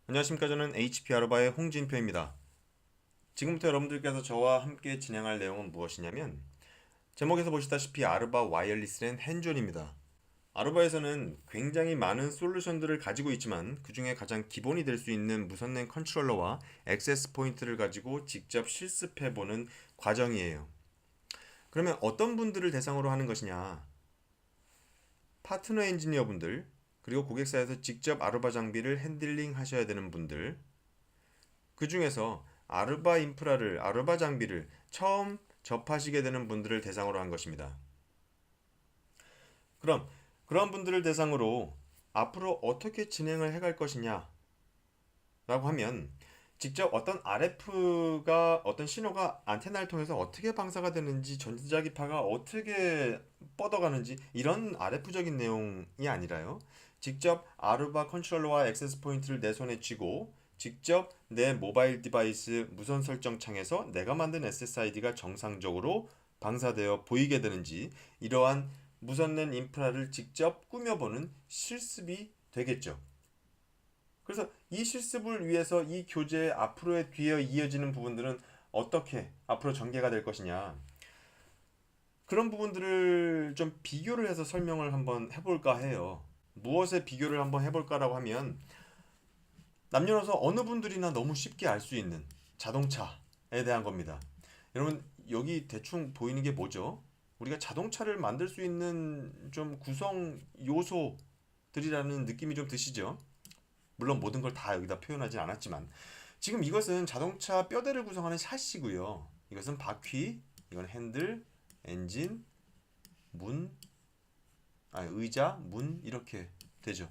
안녕하십니까. 저는 HP 아르바의 홍진표입니다. 지금부터 여러분들께서 저와 함께 진행할 내용은 무엇이냐면 제목에서 보시다시피 아르바 와이어리스랜 핸즈온입니다. 아르바에서는 굉장히 많은 솔루션들을 가지고 있지만 그 중에 가장 기본이 될 수 있는 무선랜 컨트롤러와 액세스 포인트를 가지고 직접 실습해보는 과정이에요. 그러면 어떤 분들을 대상으로 하는 것이냐? 파트너 엔지니어 분들, 그리고 고객사에서 직접 아르바 장비를 핸들링 하셔야 되는 분들, 그 중에서 아르바 장비를 처음 접하시게 되는 분들을 대상으로 한 것입니다. 그럼 그런 분들을 대상으로 앞으로 어떻게 진행을 해갈 것이냐 라고 하면 직접 어떤 RF가 어떤 신호가 안테나를 통해서 어떻게 방사가 되는지 전자기파가 어떻게 뻗어가는지 이런 RF적인 내용이 아니라요. 직접 아르바 컨트롤러와 액세스 포인트를 내 손에 쥐고 직접 내 모바일 디바이스 무선 설정 창에서 내가 만든 SSID가 정상적으로 방사되어 보이게 되는지 이러한 무선랜 인프라를 직접 꾸며보는 실습이 되겠죠. 그래서 이 실습을 위해서 이 교재의 앞으로의 뒤에 이어지는 부분들은 어떻게 앞으로 전개가 될 것이냐. 그런 부분들을 좀 비교를 해서 설명을 한번 해볼까 해요. 무엇에 비교를 한번 해볼까라고 하면 남녀노소 어느 분들이나 너무 쉽게 알 수 있는 자동차에 대한 겁니다. 여러분 여기 대충 보이는 게 뭐죠? 우리가 자동차를 만들 수 있는 좀 구성 요소들이라는 느낌이 좀 드시죠? 물론 모든 걸 다 여기다 표현하진 않았지만 지금 이것은 자동차 뼈대를 구성하는 샤시고요. 이것은 바퀴, 이건 핸들, 엔진, 문, 의자, 문 이렇게 되죠.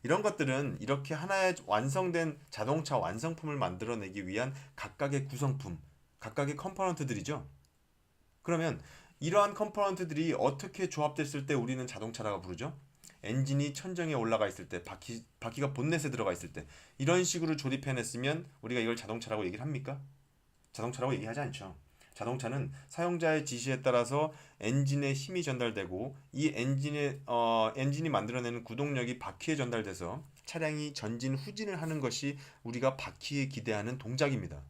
이런 것들은 이렇게 하나의 완성된 자동차 완성품을 만들어내기 위한 각각의 구성품, 각각의 컴포넌트들이죠. 그러면 이러한 컴포넌트들이 어떻게 조합됐을 때 우리는 자동차라고 부르죠? 엔진이 천정에 올라가 있을 때, 바퀴가 본넷에 들어가 있을 때, 이런 식으로 조립해냈으면 우리가 이걸 자동차라고 얘기를 합니까? 자동차라고 얘기하지 않죠. 자동차는 사용자의 지시에 따라서 엔진에 힘이 전달되고 이 엔진이 만들어내는 구동력이 바퀴에 전달돼서 차량이 전진 후진을 하는 것이 우리가 바퀴에 기대하는 동작입니다.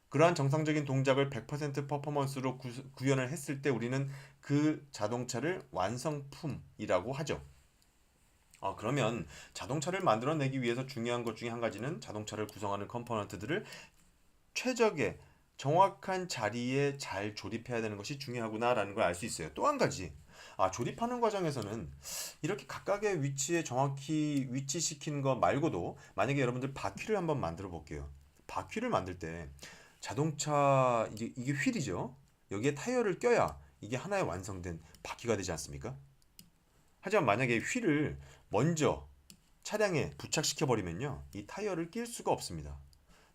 그러한 정상적인 동작을 100% 퍼포먼스로 구현을 했을 때 우리는 그 자동차를 완성품이라고 하죠. 그러면 자동차를 만들어내기 위해서 중요한 것 중에 한 가지는 자동차를 구성하는 컴포넌트들을 최적의 정확한 자리에 잘 조립해야 되는 것이 중요하구나라는 걸 알 수 있어요. 또 한 가지. 조립하는 과정에서는 이렇게 각각의 위치에 정확히 위치시키는 것 말고도 만약에 여러분들 바퀴를 한번 만들어 볼게요. 바퀴를 만들 때 자동차 이게 휠이죠. 여기에 타이어를 껴야 이게 하나의 완성된 바퀴가 되지 않습니까? 하지만 만약에 휠을 먼저 차량에 부착시켜 버리면요. 이 타이어를 낄 수가 없습니다.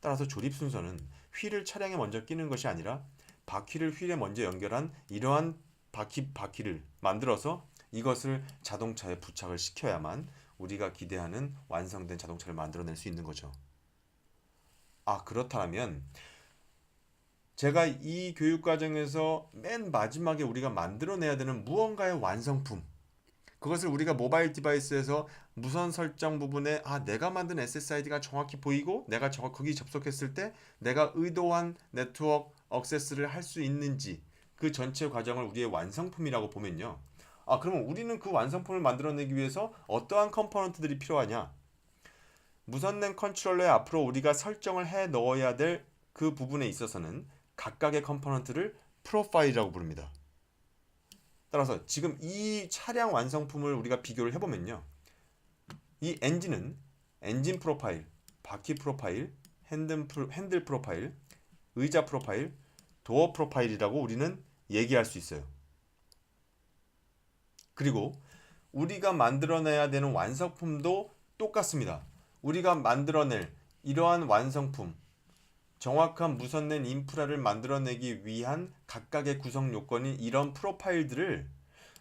따라서 조립 순서는 휠을 차량에 먼저 끼는 것이 아니라 바퀴를 휠에 먼저 연결한 이러한 바퀴를 만들어서 이것을 자동차에 부착을 시켜야만 우리가 기대하는 완성된 자동차를 만들어낼 수 있는 거죠. 그렇다면 제가 이 교육 과정에서 맨 마지막에 우리가 만들어내야 되는 무언가의 완성품, 그것을 우리가 모바일 디바이스에서 무선 설정 부분에 내가 만든 SSID가 정확히 보이고 내가 거기 접속했을 때 내가 의도한 네트워크 액세스를 할 수 있는지 그 전체 과정을 우리의 완성품이라고 보면요. 그러면 우리는 그 완성품을 만들어내기 위해서 어떠한 컴포넌트들이 필요하냐? 무선랜 컨트롤러에 앞으로 우리가 설정을 해 넣어야 될 그 부분에 있어서는 각각의 컴포넌트를 프로파일이라고 부릅니다. 따라서 지금 이 차량 완성품을 우리가 비교를 해보면요. 이 엔진은 엔진 프로파일, 바퀴 프로파일, 핸들 프로파일, 의자 프로파일, 도어 프로파일이라고 우리는 얘기할 수 있어요. 그리고 우리가 만들어내야 되는 완성품도 똑같습니다. 우리가 만들어낼 이러한 완성품, 정확한 무선랜 인프라를 만들어내기 위한 각각의 구성 요건인 이런 프로파일들을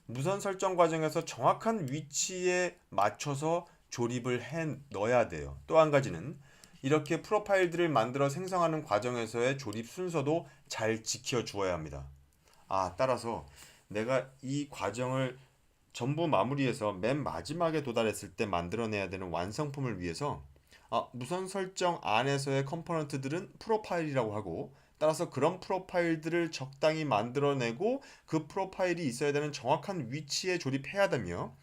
무선 설정 과정에서 정확한 위치에 맞춰서 조립을 해 넣어야 돼요. 또 한 가지는 이렇게 프로파일들을 만들어 생성하는 과정에서의 조립 순서도 잘 지켜 주어야 합니다. 따라서 내가 이 과정을 전부 마무리해서 맨 마지막에 도달했을 때 만들어내야 되는 완성품을 위해서 무선 설정 안에서의 컴포넌트들은 프로파일이라고 하고, 따라서 그런 프로파일들을 적당히 만들어내고 그 프로파일이 있어야 되는 정확한 위치에 조립해야 되며,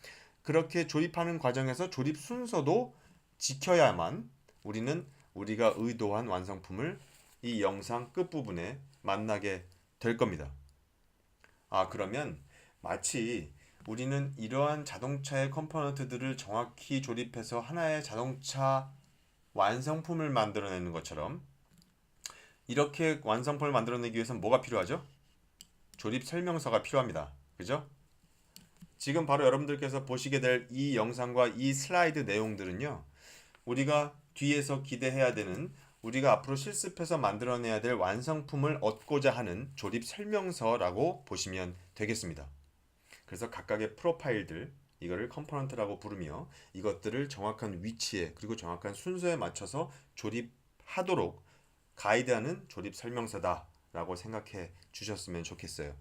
그렇게 조립하는 과정에서 조립 순서도 지켜야만 우리는 우리가 의도한 완성품을 이 영상 끝부분에 만나게 될 겁니다. 그러면 마치 우리는 이러한 자동차의 컴포넌트들을 정확히 조립해서 하나의 자동차 완성품을 만들어내는 것처럼, 이렇게 완성품을 만들어내기 위해서는 뭐가 필요하죠? 조립 설명서가 필요합니다. 그죠? 지금 바로 여러분들께서 보시게 될 이 영상과 이 슬라이드 내용들은요, 우리가 뒤에서 기대해야 되는, 우리가 앞으로 실습해서 만들어내야 될 완성품을 얻고자 하는 조립 설명서라고 보시면 되겠습니다. 그래서 각각의 프로파일들, 이거를 컴포넌트라고 부르며, 이것들을 정확한 위치에 그리고 정확한 순서에 맞춰서 조립하도록 가이드하는 조립 설명서다라고 생각해 주셨으면 좋겠어요.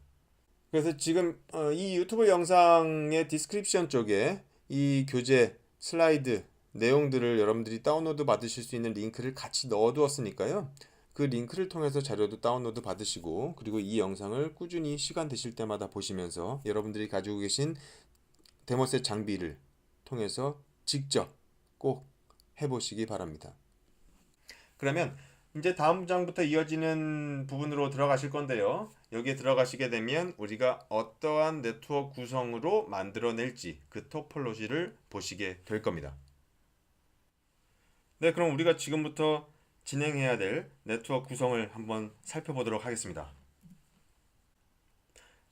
그래서 지금 이 유튜브 영상의 디스크립션 쪽에 이 교재 슬라이드 내용들을 여러분들이 다운로드 받으실 수 있는 링크를 같이 넣어두었으니까요. 그 링크를 통해서 자료도 다운로드 받으시고, 그리고 이 영상을 꾸준히 시간 되실 때마다 보시면서 여러분들이 가지고 계신 데모셋 장비를 통해서 직접 꼭 해보시기 바랍니다. 그러면 이제 다음 장부터 이어지는 부분으로 들어가실 건데요. 여기에 들어가시게 되면 우리가 어떠한 네트워크 구성으로 만들어낼지 그 토폴로지를 보시게 될 겁니다. 네, 그럼 우리가 지금부터 진행해야 될 네트워크 구성을 한번 살펴보도록 하겠습니다.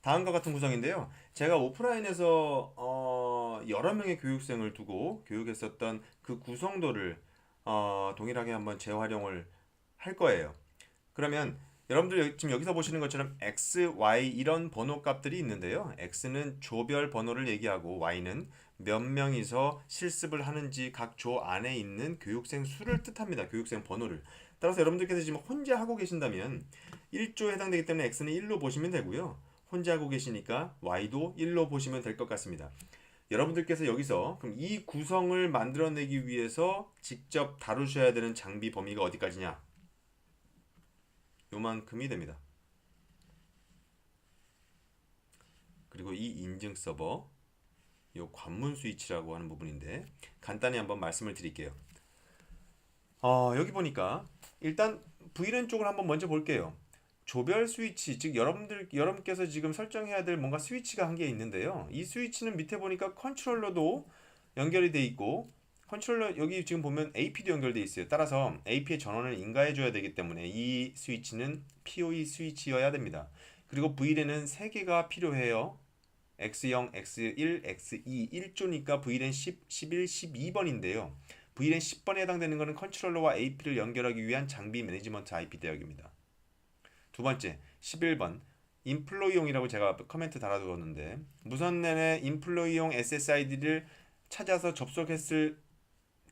다음과 같은 구성인데요. 제가 오프라인에서 여러 명의 교육생을 두고 교육했었던 그 구성도를 동일하게 한번 재활용을 할 거예요. 그러면 여러분들 지금 여기서 보시는 것처럼 x, y 이런 번호 값들이 있는데요. x는 조별 번호를 얘기하고 y는 몇 명이서 실습을 하는지 각 조 안에 있는 교육생 수를 뜻합니다. 교육생 번호를. 따라서 여러분들께서 지금 혼자 하고 계신다면 1조에 해당되기 때문에 x는 1로 보시면 되고요. 혼자 하고 계시니까 y도 1로 보시면 될 것 같습니다. 여러분들께서 여기서 그럼 이 구성을 만들어내기 위해서 직접 다루셔야 되는 장비 범위가 어디까지냐? 요만큼이 됩니다. 그리고 이 인증 서버, 요 관문 스위치라고 하는 부분인데 간단히 한번 말씀을 드릴게요. 여기 보니까 일단 VLAN 쪽을 한번 먼저 볼게요. 조별 스위치, 즉 여러분께서 지금 설정해야 될 뭔가 스위치가 한 개 있는데요. 이 스위치는 밑에 보니까 컨트롤러도 연결이 돼 있고, 컨트롤러 여기 지금 보면 AP도 연결돼 있어요. 따라서 AP의 전원을 인가해 줘야 되기 때문에 이 스위치는 PoE 스위치여야 됩니다. 그리고 VLAN은 3개가 필요해요. X0, X1, X2, 1조니까 VLAN 10, 11, 12번인데요. VLAN 10번에 해당되는 것은 컨트롤러와 AP를 연결하기 위한 장비 매니지먼트 IP 대역입니다. 두 번째, 11번 인플로이용이라고 제가 커멘트 달아두었는데, 무선 내내 인플로이용 SSID를 찾아서 접속했을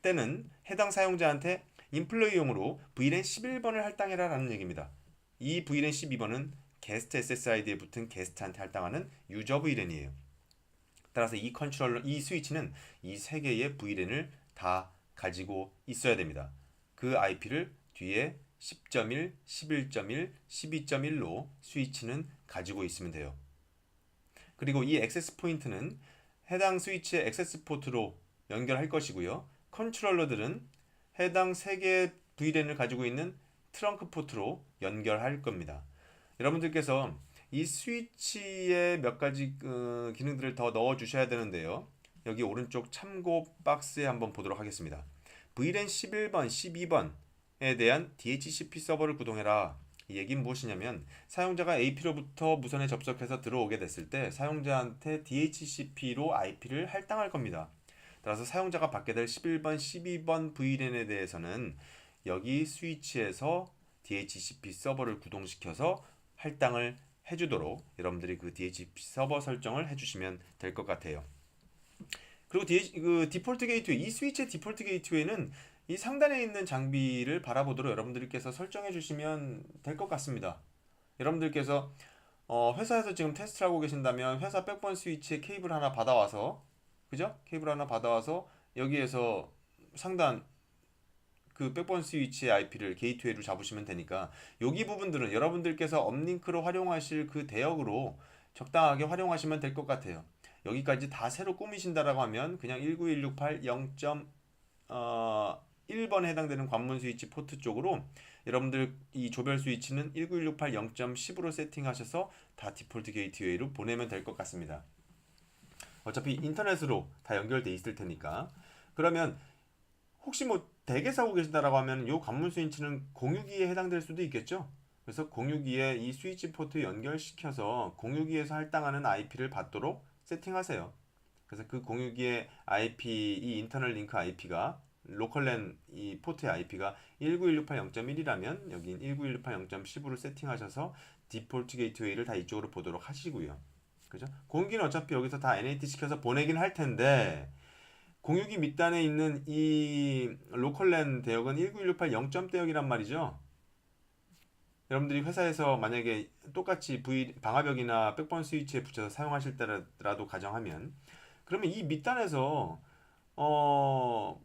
때는 해당 사용자한테 인플로이용으로 VLAN 11번을 할당해라 라는 얘기입니다. 이 VLAN 12번은 게스트 SSID에 붙은 게스트한테 할당하는 유저 VLAN이에요. 따라서 이 컨트롤러, 이 스위치는 이 세 개의 VLAN을 다 가지고 있어야 됩니다. 그 IP를 뒤에 10.1, 11.1, 12.1로 스위치는 가지고 있으면 돼요. 그리고 이 액세스 포인트는 해당 스위치의 액세스 포트로 연결할 것이고요. 컨트롤러들은 해당 3개의 VLAN을 가지고 있는 트렁크 포트로 연결할 겁니다. 여러분들께서 이 스위치에 몇 가지 기능들을 더 넣어 주셔야 되는데요. 여기 오른쪽 참고 박스에 한번 보도록 하겠습니다. VLAN 11번, 12번에 대한 DHCP 서버를 구동해라. 이 얘기는 무엇이냐면, 사용자가 AP로부터 무선에 접속해서 들어오게 됐을 때 사용자한테 DHCP로 IP를 할당할 겁니다. 따라서 사용자가 받게 될 11번, 12번 VLAN에 대해서는 여기 스위치에서 DHCP 서버를 구동시켜서 할당을 해주도록 여러분들이 그 DHCP 서버 설정을 해주시면 될 것 같아요. 그리고 디폴트 게이트웨이, 이 스위치의 디폴트 게이트웨이는 이 상단에 있는 장비를 바라보도록 여러분들께서 설정해 주시면 될 것 같습니다. 여러분들께서 회사에서 지금 테스트를 하고 계신다면 회사 백본 스위치에 케이블 하나 받아와서, 그죠? 케이블 하나 받아와서 여기에서 상단 그 백본 스위치의 IP를 게이트웨이로 잡으시면 되니까 여기 부분들은 여러분들께서 업링크로 활용하실 그 대역으로 적당하게 활용하시면 될 것 같아요. 여기까지 다 새로 꾸미신다라고 하면 그냥 19168 1번에 해당되는 관문 스위치 포트 쪽으로 여러분들 이 조별 스위치는 19168 0.10으로 세팅하셔서 다 디폴트 게이트웨이로 보내면 될 것 같습니다. 어차피 인터넷으로 다 연결돼 있을 테니까. 그러면 혹시 뭐 대개 사고 계신다라고 하면 이 관문 스위치는 공유기에 해당될 수도 있겠죠. 그래서 공유기에 이 스위치 포트 연결시켜서 공유기에서 할당하는 IP를 받도록 세팅하세요. 그래서 그 공유기의 IP, 이 인터널 링크 IP가 로컬랜 이 포트의 IP가 19168 0.1이라면 여긴 19168 0.10으로 세팅하셔서 디폴트 게이트웨이를 다 이쪽으로 보도록 하시고요. 그죠? 공유기는 어차피 여기서 다 NAT 시켜서 보내긴 할 텐데 공유기 밑단에 있는 이 로컬랜 대역은 19168 0점 대역이란 말이죠. 여러분들이 회사에서 만약에 똑같이 방화벽이나 백본 스위치에 붙여서 사용하실 때라도 가정하면 그러면 이 밑단에서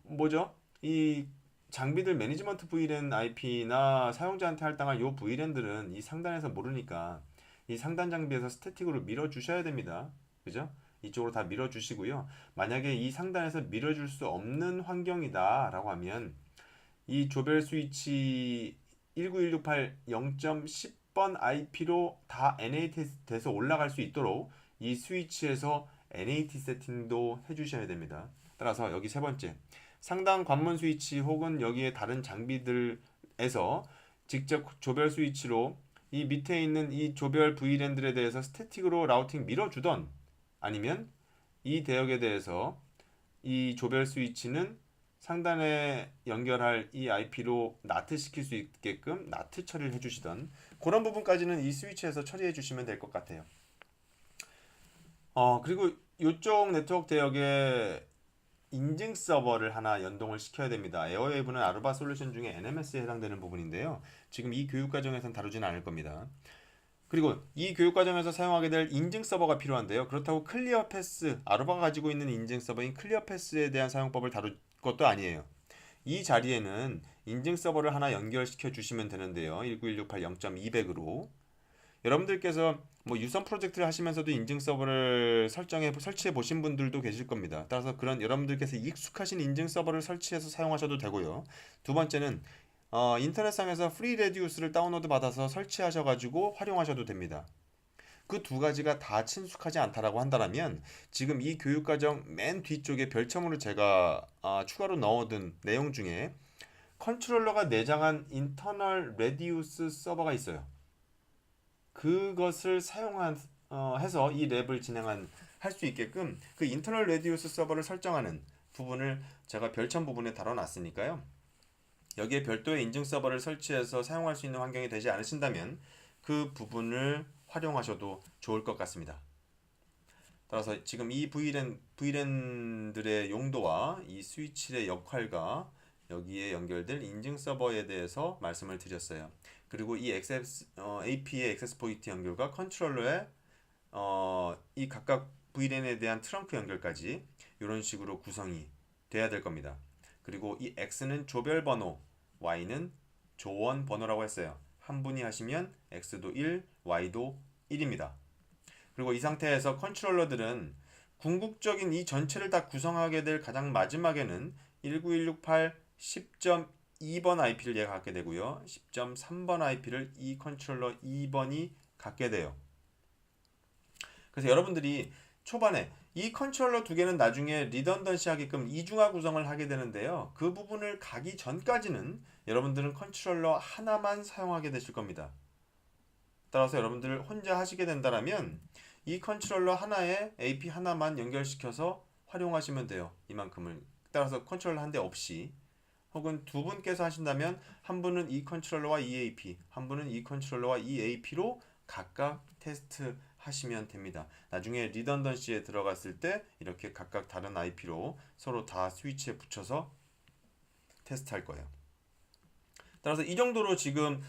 뭐죠? 이 장비들 매니지먼트 VLAN IP나 사용자한테 할당할 요 VLAN들은 이 상단에서 모르니까 이 상단 장비에서 스태틱으로 밀어 주셔야 됩니다. 그죠? 이쪽으로 다 밀어 주시고요. 만약에 이 상단에서 밀어줄 수 없는 환경이다 라고 하면 이 조별 스위치 19168 0.10번 IP로 다 NAT 돼서 올라갈 수 있도록 이 스위치에서 NAT 세팅도 해주셔야 됩니다. 따라서 여기 세 번째, 상단 관문 스위치 혹은 여기에 다른 장비들에서 직접 조별 스위치로 이 밑에 있는 이 조별 VLAN들에 대해서 스태틱으로 라우팅 밀어주던 아니면 이 대역에 대해서 이 조별 스위치는 상단에 연결할 이 IP로 나트 시킬 수 있게끔 나트 처리를 해주시던 그런 부분까지는 이 스위치에서 처리해 주시면 될 것 같아요. 그리고 이쪽 네트워크 대역에 인증 서버를 하나 연동을 시켜야 됩니다. 에어웨이브는 아루바 솔루션 중에 NMS에 해당되는 부분인데요. 지금 이 교육 과정에서는 다루지는 않을 겁니다. 그리고 이 교육 과정에서 사용하게 될 인증 서버가 필요한데요. 그렇다고 클리어 패스, 아루바가 가지고 있는 인증 서버인 클리어 패스에 대한 사용법을 다룰 것도 아니에요. 이 자리에는 인증 서버를 하나 연결시켜 주시면 되는데요. 19168 0.200으로 여러분들께서 뭐 유선 프로젝트를 하시면서도 인증 서버를 설치해 보신 분들도 계실 겁니다. 따라서 그런 여러분들께서 익숙하신 인증 서버를 설치해서 사용하셔도 되고요. 두 번째는 인터넷상에서 프리 레디우스를 다운로드 받아서 설치하셔가지고 활용하셔도 됩니다. 그 두 가지가 다 친숙하지 않다라고 한다면 지금 이 교육과정 맨 뒤쪽에 별첨으로 제가 추가로 넣어둔 내용 중에 컨트롤러가 내장한 인터널 레디우스 서버가 있어요. 그것을 해서 이 랩을 할 수 있게끔 그 인터널 레디우스 서버를 설정하는 부분을 제가 별첨 부분에 달아놨으니까요. 여기에 별도의 인증 서버를 설치해서 사용할 수 있는 환경이 되지 않으신다면 그 부분을 활용하셔도 좋을 것 같습니다. 따라서 지금 이 VLAN들의 용도와 이 스위치의 역할과 여기에 연결될 인증 서버에 대해서 말씀을 드렸어요. 그리고 이 AP의 액세스 포인트 연결과 컨트롤러의 이 각각 VLAN에 대한 트렁크 연결까지 이런 식으로 구성이 돼야 될 겁니다. 그리고 이 X는 조별 번호, Y는 조원 번호라고 했어요. 한 분이 하시면 X도 1, Y도 1입니다. 그리고 이 상태에서 컨트롤러들은 궁극적인 이 전체를 다 구성하게 될 가장 마지막에는 19168 10.2번 IP를 얘가 갖게 되고요. 10.3번 IP를 이 컨트롤러 2번이 갖게 돼요. 그래서 여러분들이 초반에 이 컨트롤러 두 개는 나중에 리던던시 하게끔 이중화 구성을 하게 되는데요. 그 부분을 가기 전까지는 여러분들은 컨트롤러 하나만 사용하게 되실 겁니다. 따라서 여러분들 혼자 하시게 된다면 이 컨트롤러 하나에 AP 하나만 연결시켜서 활용하시면 돼요. 이만큼을. 따라서 컨트롤러 한 대 없이 혹은 두 분께서 하신다면 한 분은 이 컨트롤러와 이 AP, 한 분은 이 컨트롤러와 이 AP로 각각 테스트 하시면 됩니다. 나중에 리던던시에 들어갔을 때 이렇게 각각 다른 IP로 서로 다 스위치에 붙여서 테스트할 거예요. 따라서 이 정도로 지금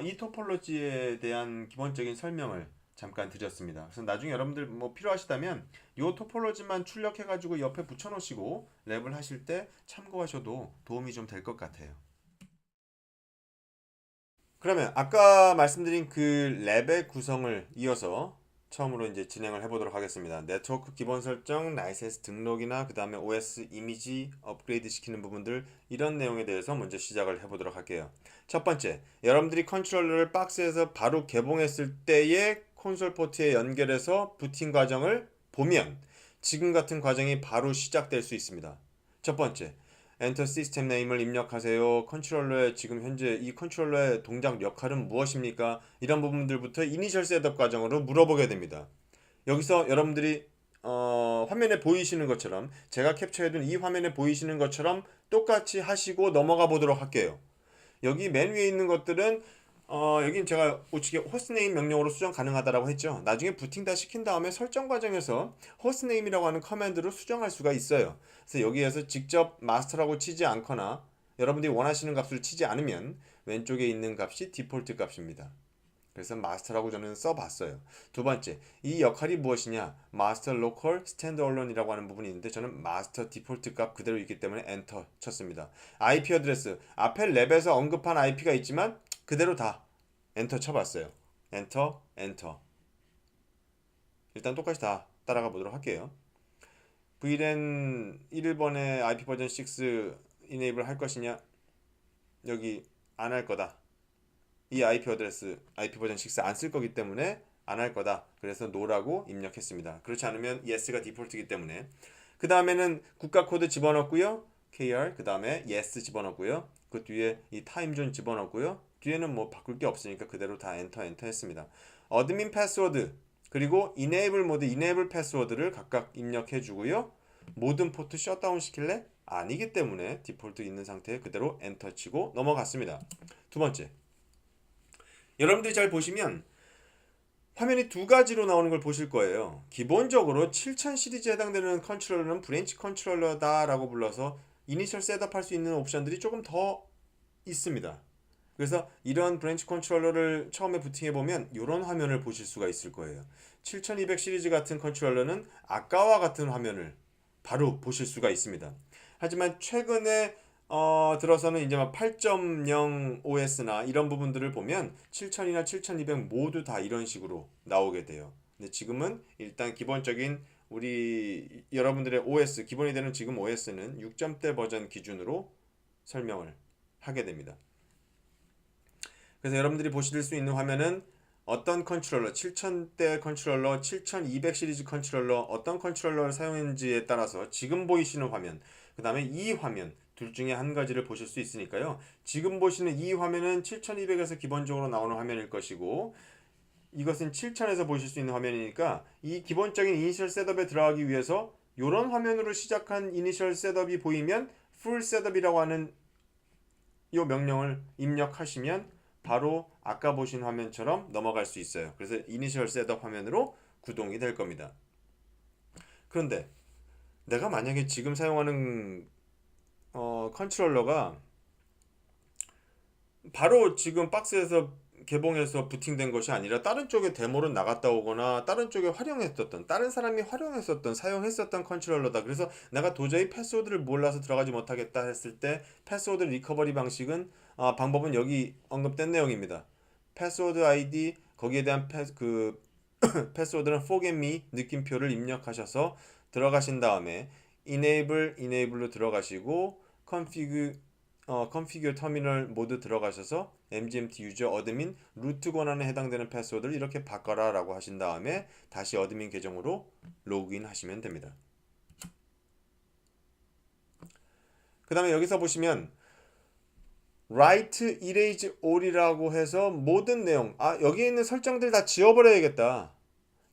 이 토폴로지에 대한 기본적인 설명을 잠깐 드렸습니다. 그래서 나중에 여러분들 뭐 필요하시다면 이 토폴로지만 출력해가지고 옆에 붙여놓으시고 랩을 하실 때 참고하셔도 도움이 좀 될 것 같아요. 그러면 아까 말씀드린 그 랩의 구성을 이어서 처음으로 이제 진행을 해보도록 하겠습니다. 네트워크 기본 설정, 라이센스 등록이나 그 다음에 OS 이미지 업그레이드 시키는 부분들 이런 내용에 대해서 먼저 시작을 해보도록 할게요. 첫 번째, 여러분들이 컨트롤러를 박스에서 바로 개봉했을 때의 콘솔 포트에 연결해서 부팅 과정을 보면 지금 같은 과정이 바로 시작될 수 있습니다. 첫 번째, 엔터 시스템 네임을 입력하세요. 컨트롤러의 지금 현재 이 컨트롤러의 동작 역할은 무엇입니까? 이런 부분들부터 이니셜 셋업 과정으로 물어보게 됩니다. 여기서 여러분들이 화면에 보이시는 것처럼 제가 캡처해둔 이 화면에 보이시는 것처럼 똑같이 하시고 넘어가 보도록 할게요. 여기 맨 위에 있는 것들은 여긴 제가 우측에 호스트네임 명령으로 수정 가능하다라고 했죠. 나중에 부팅 다 시킨 다음에 설정 과정에서 호스트네임이라고 하는 커맨드로 수정할 수가 있어요. 그래서 여기에서 직접 마스터라고 치지 않거나 여러분들이 원하시는 값을 치지 않으면 왼쪽에 있는 값이 디폴트 값입니다. 그래서 마스터라고 저는 써봤어요. 두 번째, 이 역할이 무엇이냐? 마스터 로컬 스탠드 얼론이라고 하는 부분이 있는데 저는 마스터 디폴트 값 그대로 있기 때문에 엔터 쳤습니다. IP 어드레스, 앞에 랩에서 언급한 IP가 있지만 그대로 다 엔터 쳐봤어요. 엔터, 엔터. 일단 똑같이 다 따라가 보도록 할게요. VLAN 1번에 IP 버전 6 이네이블 할 것이냐? 여기 안 할 거다. 이 IP 어드레스 IP 버전 6 안 쓸 거기 때문에 안 할 거다. 그래서 no라고 입력했습니다. 그렇지 않으면 yes가 디폴트이기 때문에 그 다음에는 국가 코드 집어넣고요. KR 그 다음에 yes 집어넣고요. 그 뒤에 이 타임존 집어넣고요. 뒤에는 뭐 바꿀 게 없으니까 그대로 다 엔터 했습니다. 어드민 패스워드 그리고 enable 모드 enable 패스워드를 각각 입력해 주고요. 모든 포트 셧다운 시킬래? 아니기 때문에 디폴트 있는 상태에 그대로 엔터 치고 넘어갔습니다. 두 번째, 여러분들이 잘 보시면 화면이 두 가지로 나오는 걸 보실 거예요. 기본적으로 7000 시리즈에 해당되는 컨트롤러는 브랜치 컨트롤러다 라고 불러서 이니셜 셋업 할 수 있는 옵션들이 조금 더 있습니다. 그래서 이런 브랜치 컨트롤러를 처음에 부팅해 보면 이런 화면을 보실 수가 있을 거예요. 7200 시리즈 같은 컨트롤러는 아까와 같은 화면을 바로 보실 수가 있습니다. 하지만 최근에 들어서는 이제 막 8.0 OS나 이런 부분들을 보면 7000이나 7200 모두 다 이런 식으로 나오게 돼요. 근데 지금은 일단 기본적인 우리 여러분들의 OS 기본이 되는 지금 OS는 6점대 버전 기준으로 설명을 하게 됩니다. 그래서 여러분들이 보실 수 있는 화면은 어떤 컨트롤러, 7000대 컨트롤러, 7200 시리즈 컨트롤러 어떤 컨트롤러를 사용했는지에 따라서 지금 보이시는 화면, 그 다음에 이 화면 둘 중에 한 가지를 보실 수 있으니까요. 지금 보시는 이 화면은 7200에서 기본적으로 나오는 화면일 것이고 이것은 7000에서 보실 수 있는 화면이니까 이 기본적인 이니셜 셋업에 들어가기 위해서 이런 화면으로 시작한 이니셜 셋업이 보이면 풀 셋업이라고 하는 이 명령을 입력하시면 바로 아까 보신 화면처럼 넘어갈 수 있어요. 그래서 이니셜 셋업 화면으로 구동이 될 겁니다. 그런데 내가 만약에 지금 사용하는 컨트롤러가 바로 지금 박스에서 개봉해서 부팅된 것이 아니라 다른 쪽에 데모로 나갔다 오거나 다른 쪽에 활용했었던 다른 사람이 활용했었던 사용했었던 컨트롤러다. 그래서 내가 도저히 패스워드를 몰라서 들어가지 못하겠다 했을 때 패스워드 리커버리 방식은 방법은 여기 언급된 내용입니다. 패스워드 아이디 거기에 대한 패스워드는 forget me 느낌표를 입력하셔서 들어가신 다음에 enable로 들어가시고 configure 터미널 모드 들어가셔서 mgmt 유저 어드민 루트 권한에 해당되는 패스워드를 이렇게 바꿔라 라고 하신 다음에 다시 어드민 계정으로 로그인 하시면 됩니다. 그 다음에 여기서 보시면 write erase all이라고 해서 모든 내용 여기에 있는 설정들 다 지워버려야겠다.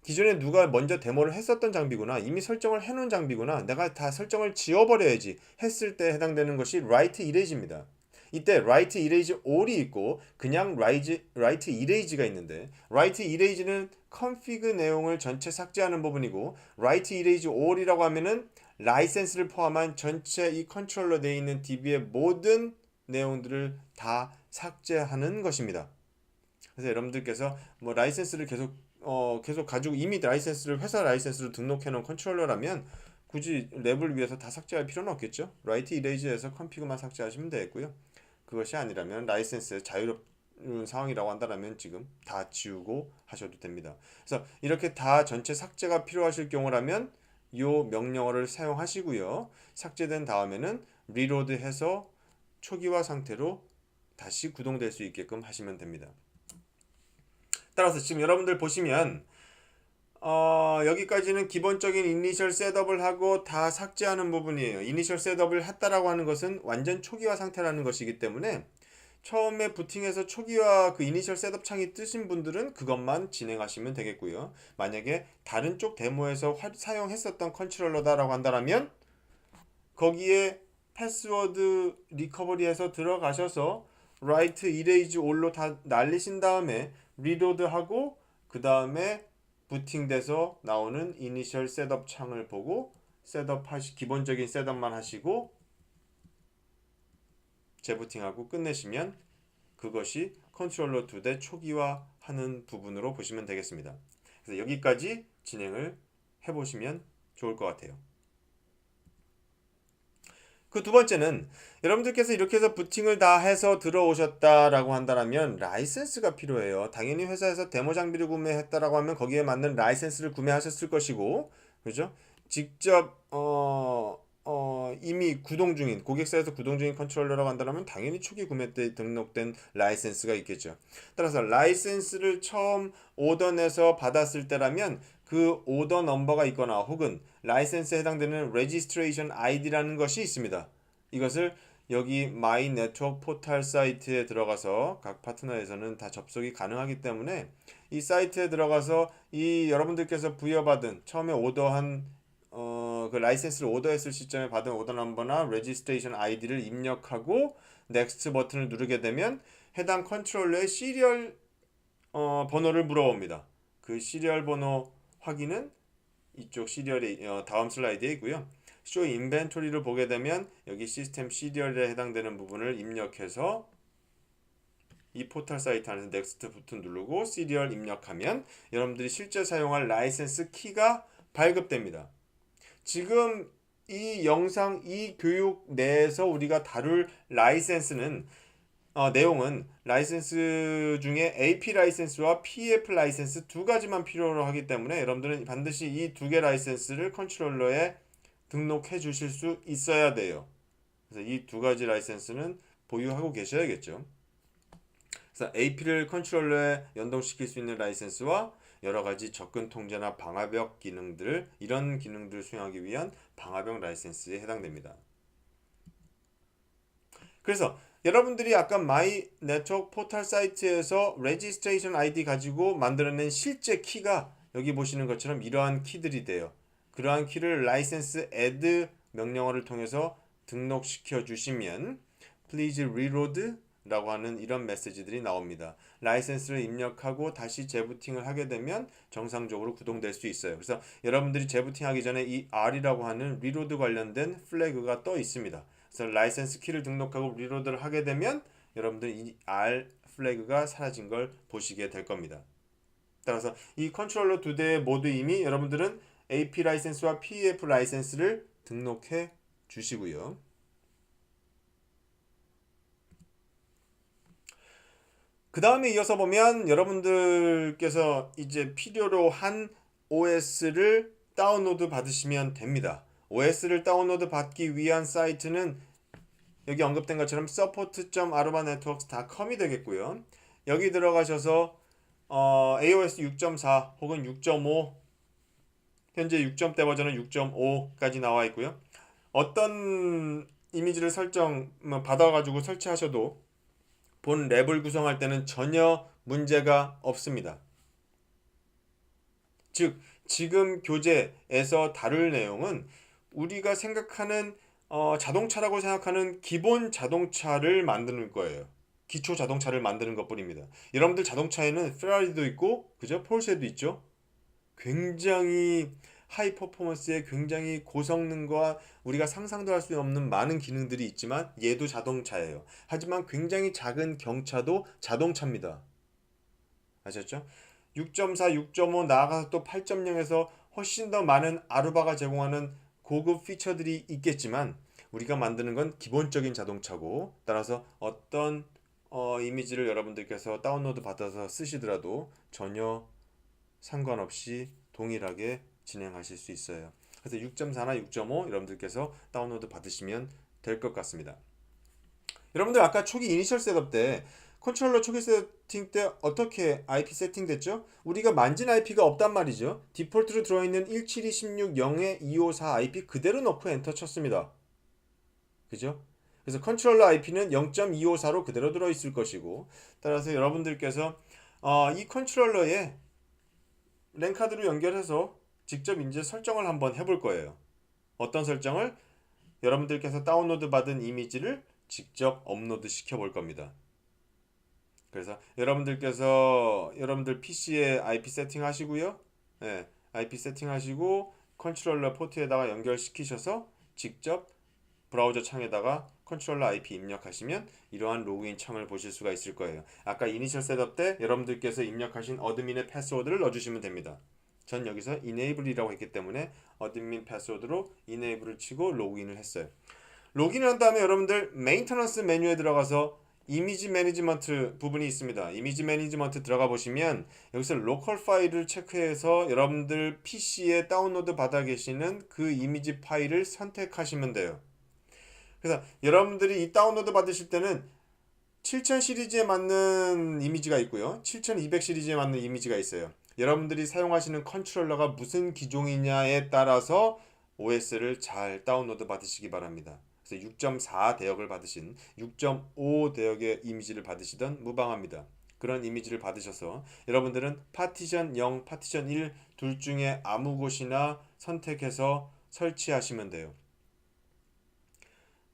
기존에 누가 먼저 데모를 했었던 장비구나, 이미 설정을 해놓은 장비구나, 내가 다 설정을 지워버려야지 했을 때 해당되는 것이 write erase입니다. 이때 write erase all이 있고 그냥 write erase가 있는데 write erase는 config 내용을 전체 삭제하는 부분이고 write erase all이라고 하면은 라이센스를 포함한 전체 이 컨트롤러 내에 있는 DB의 모든 내용들을 다 삭제하는 것입니다. 그래서 여러분들께서 뭐 라이센스를 계속 가지고 이미 라이센스를 회사 라이센스로 등록해 놓은 컨트롤러라면 굳이 랩을 위해서 다 삭제할 필요는 없겠죠. write erase에서 config만 삭제하시면 되겠고요. 그것이 아니라면 라이센스 상황이라고 한다면 지금 다 지우고 하셔도 됩니다. 그래서 이렇게 다 전체 삭제가 필요하실 경우라면 이 명령어를 사용하시고요. 삭제된 다음에는 리로드해서 초기화 상태로 다시 구동될 수 있게끔 하시면 됩니다. 따라서 지금 여러분들 보시면 여기까지는 기본적인 이니셜 셋업을 하고 다 삭제하는 부분이에요. 이니셜 셋업을 했다라고 하는 것은 완전 초기화 상태라는 것이기 때문에 처음에 부팅해서 초기화 그 이니셜 셋업 창이 뜨신 분들은 그것만 진행하시면 되겠고요. 만약에 다른 쪽 데모에서 사용했었던 컨트롤러다라고 한다면 거기에 패스워드 리커버리해서 들어가셔서 write erase all로 다 날리신 다음에 리로드하고 그 다음에 부팅돼서 나오는 이니셜 셋업 창을 보고 기본적인 셋업만 하시고 재부팅하고 끝내시면 그것이 컨트롤러 2대 초기화하는 부분으로 보시면 되겠습니다. 그래서 여기까지 진행을 해보시면 좋을 것 같아요. 그 두 번째는 여러분들께서 이렇게 해서 부팅을 다 해서 들어오셨다라고 한다면 라이센스가 필요해요. 당연히 회사에서 데모 장비를 구매했다라고 하면 거기에 맞는 라이센스를 구매하셨을 것이고, 그죠? 직접 이미 고객사에서 구동 중인 컨트롤러라고 한다면 당연히 초기 구매 때 등록된 라이센스가 있겠죠. 따라서 라이센스를 처음 오더 내서 받았을 때라면 그 오더 넘버가 있거나 혹은 라이센스에 해당되는 레지스트레이션 아이디라는 것이 있습니다. 이것을 여기 마이 네트워크 포털 사이트에 들어가서 각 파트너에서는 다 접속이 가능하기 때문에 이 사이트에 들어가서 이 여러분들께서 부여받은 처음에 오더한 그 라이센스를 오더했을 시점에 받은 오더 넘버나 레지스트레이션 아이디를 입력하고 넥스트 버튼을 누르게 되면 해당 컨트롤러의 시리얼 번호를 물어봅니다. 그 시리얼 번호 확인은 이쪽 시리얼의 다음 슬라이드에 있고요. 쇼 인벤토리를 보게 되면 여기 시스템 시리얼에 해당되는 부분을 입력해서 이 포털 사이트 안에서 넥스트 버튼 누르고 시리얼 입력하면 여러분들이 실제 사용할 라이센스 키가 발급됩니다. 지금 이 영상, 이 교육 내에서 우리가 다룰 라이센스는 내용은 라이센스 중에 AP 라이센스와 PF 라이센스 두 가지만 필요로 하기 때문에 여러분들은 반드시 이 두 개 라이센스를 컨트롤러에 등록해 주실 수 있어야 돼요. 그래서 이 두 가지 라이센스는 보유하고 계셔야겠죠. 그래서 AP를 컨트롤러에 연동시킬 수 있는 라이센스와 여러 가지 접근 통제나 방화벽 기능들, 이런 기능들을 수행하기 위한 방화벽 라이센스에 해당됩니다. 그래서 여러분들이 아까 마이 네트워크 포털 사이트에서 레지스트레이션 아이디 가지고 만들어낸 실제 키가 여기 보시는 것처럼 이러한 키들이 돼요. 그러한 키를 라이센스 add 명령어를 통해서 등록시켜 주시면 please reload 라고 하는 이런 메시지들이 나옵니다. 라이센스를 입력하고 다시 재부팅을 하게 되면 정상적으로 구동될 수 있어요. 그래서 여러분들이 재부팅하기 전에 이 R이라고 하는 리로드 관련된 플래그가 떠 있습니다. 그래서 라이센스 키를 등록하고 리로드를 하게 되면 여러분들이 이 R 플래그가 사라진 걸 보시게 될 겁니다. 따라서 이 컨트롤러 두 대 모두 이미 여러분들은 AP 라이센스와 PF 라이센스를 등록해 주시고요. 그 다음에 이어서 보면 여러분들께서 이제 필요로 한 OS를 다운로드 받으시면 됩니다. OS를 다운로드 받기 위한 사이트는 여기 언급된 것처럼 support.arubanetworks.com이 되겠고요. 여기 들어가셔서 AOS 6.4 혹은 6.5 현재 6점대 버전은 6.5까지 나와 있고요. 어떤 이미지를 받아가지고 설치하셔도 본 랩을 구성할 때는 전혀 문제가 없습니다. 즉 지금 교재에서 다룰 내용은 우리가 생각하는 자동차라고 생각하는 기본 자동차를 만드는 거예요. 기초 자동차를 만드는 것뿐입니다. 여러분들 자동차에는 페라리도 있고 그죠? 폴쉐도 있죠. 굉장히 하이 퍼포먼스에 굉장히 고성능과 우리가 상상도 할 수 없는 많은 기능들이 있지만 얘도 자동차예요. 하지만 굉장히 작은 경차도 자동차입니다. 아셨죠? 6.4, 6.5 나아가서 또 8.0에서 훨씬 더 많은 아루바가 제공하는 고급 피처들이 있겠지만 우리가 만드는 건 기본적인 자동차고 따라서 어떤 이미지를 여러분들께서 다운로드 받아서 쓰시더라도 전혀 상관없이 동일하게 진행하실 수 있어요. 그래서 6.4나 6.5 여러분들께서 다운로드 받으시면 될 것 같습니다. 여러분들 아까 초기 이니셜 셋업 때 컨트롤러 초기 세팅 때 어떻게 IP 세팅됐죠? 우리가 만진 IP가 없단 말이죠. 디폴트로 들어있는 172.16.0에254 IP 그대로 넣고 엔터 쳤습니다. 그죠? 그래서 컨트롤러 IP는 0.254로 그대로 들어있을 것이고, 따라서 여러분들께서 이 컨트롤러에 랜카드로 연결해서 직접 이제 설정을 한번 해볼 거예요. 어떤 설정을? 여러분들께서 다운로드 받은 이미지를 직접 업로드 시켜 볼 겁니다. 그래서 여러분들 PC에 IP 세팅하시고요. 네, IP 세팅하시고 컨트롤러 포트에다가 연결시키셔서 직접 브라우저 창에다가 컨트롤러 IP 입력하시면 이러한 로그인 창을 보실 수가 있을 거예요. 아까 이니셜 셋업 때 여러분들께서 입력하신 어드민의 패스워드를 넣어주시면 됩니다. 전 여기서 enable이라고 했기 때문에 어드민 패스워드로 enable을 치고 로그인을 했어요. 로그인을 한 다음에 여러분들 메인터넌스 메뉴에 들어가서 이미지 매니지먼트 부분이 있습니다. 이미지 매니지먼트 들어가 보시면 여기서 로컬 파일을 체크해서 여러분들 PC에 다운로드 받아 계시는 그 이미지 파일을 선택하시면 돼요. 그래서 여러분들이 이 다운로드 받으실 때는 7000 시리즈에 맞는 이미지가 있고요. 7200 시리즈에 맞는 이미지가 있어요. 여러분들이 사용하시는 컨트롤러가 무슨 기종이냐에 따라서 OS를 잘 다운로드 받으시기 바랍니다. 그래서 6.4 대역을 받으신 6.5 대역의 이미지를 받으시던 무방합니다. 그런 이미지를 받으셔서 여러분들은 파티션 0, 파티션 1 둘 중에 아무 곳이나 선택해서 설치하시면 돼요.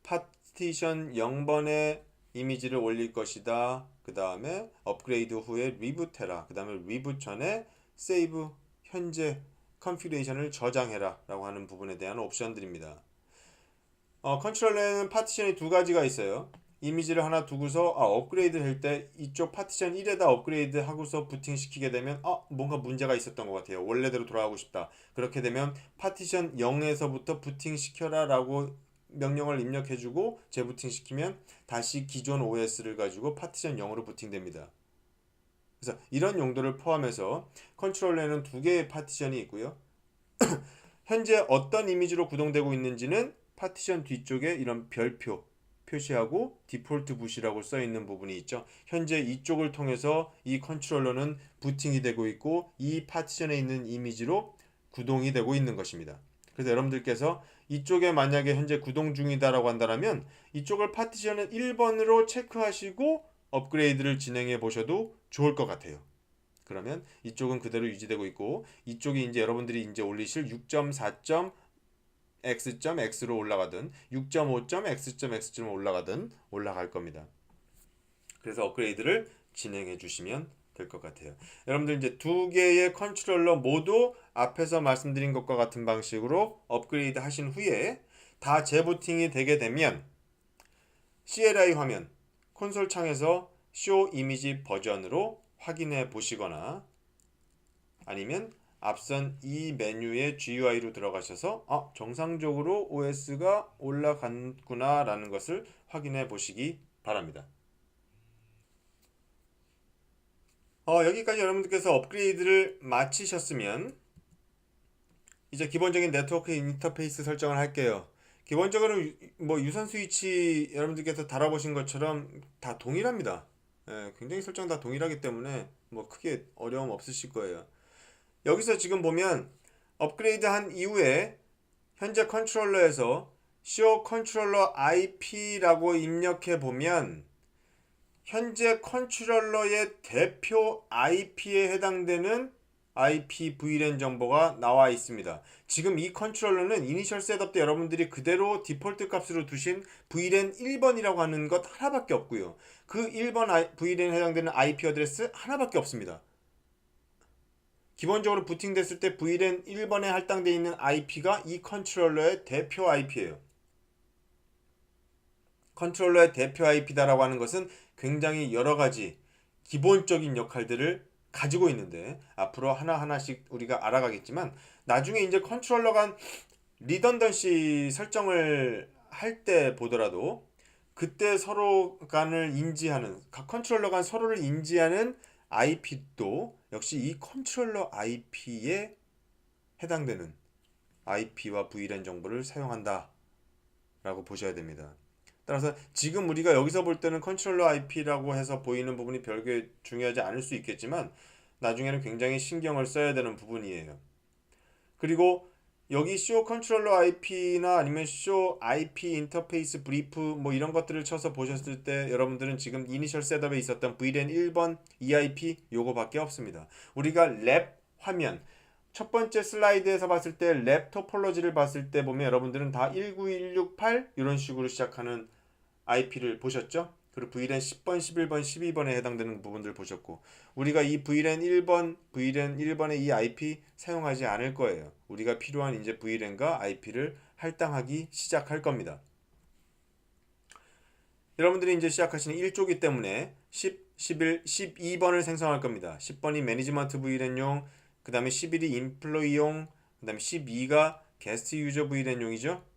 파티션 0번에 이미지를 올릴 것이다. 그 다음에 업그레이드 후에 리부트해라. 그 다음에 리부트 전에 세이브 현재 컨피그레이션을 저장해라 라고 하는 부분에 대한 옵션들입니다. 컨트롤러에는 파티션이 두 가지가 있어요. 이미지를 하나 두고서 업그레이드 할 때 이쪽 파티션 1에다 업그레이드 하고서 부팅 시키게 되면 뭔가 문제가 있었던 것 같아요. 원래대로 돌아가고 싶다. 그렇게 되면 파티션 0에서부터 부팅 시켜라 라고 명령을 입력해주고 재부팅 시키면 다시 기존 OS를 가지고 파티션 0으로 부팅됩니다. 그래서 이런 용도를 포함해서 컨트롤러에는 두 개의 파티션이 있고요. 현재 어떤 이미지로 구동되고 있는지는 파티션 뒤쪽에 이런 별표 표시하고 디폴트 붓이라고 써 있는 부분이 있죠. 현재 이쪽을 통해서 이 컨트롤러는 부팅이 되고 있고 이 파티션에 있는 이미지로 구동이 되고 있는 것입니다. 그래서 여러분들께서 이쪽에 만약에 현재 구동 중이다라고 한다면 이쪽을 파티션을 1번으로 체크하시고 업그레이드를 진행해 보셔도 좋을 것 같아요. 그러면 이쪽은 그대로 유지되고 있고 이쪽이 이제 여러분들이 이제 올리실 6.4.x.x로 올라가든 6.5.x.x로 올라가든 올라갈 겁니다. 그래서 업그레이드를 진행해 주시면 될 것 같아요. 여러분들 이제 두 개의 컨트롤러 모두 앞에서 말씀드린 것과 같은 방식으로 업그레이드 하신 후에 다 재부팅이 되게 되면 CLI 화면 콘솔 창에서 쇼 이미지 버전으로 확인해 보시거나 아니면 앞선 이 메뉴의 GUI로 들어가셔서 정상적으로 OS가 올라갔구나 라는 것을 확인해 보시기 바랍니다. 여기까지 여러분들께서 업그레이드를 마치셨으면 이제 기본적인 네트워크 인터페이스 설정을 할게요. 기본적으로 유선 스위치 여러분들께서 달아보신 것처럼 다 동일합니다. 굉장히 설정 다 동일하기 때문에 크게 어려움 없으실 거예요. 여기서 지금 보면 업그레이드 한 이후에 현재 컨트롤러에서 show 컨트롤러 IP라고 입력해 보면 현재 컨트롤러의 대표 IP에 해당되는 IP VLAN 정보가 나와 있습니다. 지금 이 컨트롤러는 이니셜 셋업 때 여러분들이 그대로 디폴트 값으로 두신 VLAN 1번이라고 하는 것 하나밖에 없고요. 그 1번 VLAN에 해당되는 IP 어드레스 하나밖에 없습니다. 기본적으로 부팅됐을 때 VLAN 1번에 할당되어 있는 IP가 이 컨트롤러의 대표 IP예요. 컨트롤러의 대표 IP다라고 하는 것은 굉장히 여러 가지 기본적인 역할들을 가지고 있는데 앞으로 하나하나씩 우리가 알아가겠지만 나중에 이제 컨트롤러 간 리던던시 설정을 할 때 보더라도 그때 서로 간을 인지하는, 각 컨트롤러 간 서로를 인지하는 IP도 역시 이 컨트롤러 IP에 해당되는 IP와 VLAN 정보를 사용한다 라고 보셔야 됩니다. 따라서 지금 우리가 여기서 볼 때는 컨트롤러 IP라고 해서 보이는 부분이 별게 중요하지 않을 수 있겠지만 나중에는 굉장히 신경을 써야 되는 부분이에요. 그리고 여기 쇼 컨트롤러 IP나 아니면 쇼 IP 인터페이스 브리프 뭐 이런 것들을 쳐서 보셨을 때 여러분들은 지금 이니셜 셋업에 있었던 VLAN 1번 EIP 요거밖에 없습니다. 우리가 랩 화면 첫 번째 슬라이드에서 봤을 때 랩 토폴로지를 봤을 때 보면 여러분들은 다 19168 이런 식으로 시작하는 IP를 보셨죠? 그리고 VLAN 10번, 11번, 12번에 해당되는 부분들 보셨고 우리가 이 VLAN 1번, VLAN 1번의 이 IP 사용하지 않을 거예요. 우리가 필요한 이제 VLAN과 IP를 할당하기 시작할 겁니다. 여러분들이 이제 시작하시는 1조기 때문에 10, 11, 12번을 생성할 겁니다. 10번이 매니지먼트 VLAN용, 그 다음에 11이 인플로이용, 그 다음에 12가 게스트 유저 VLAN용이죠.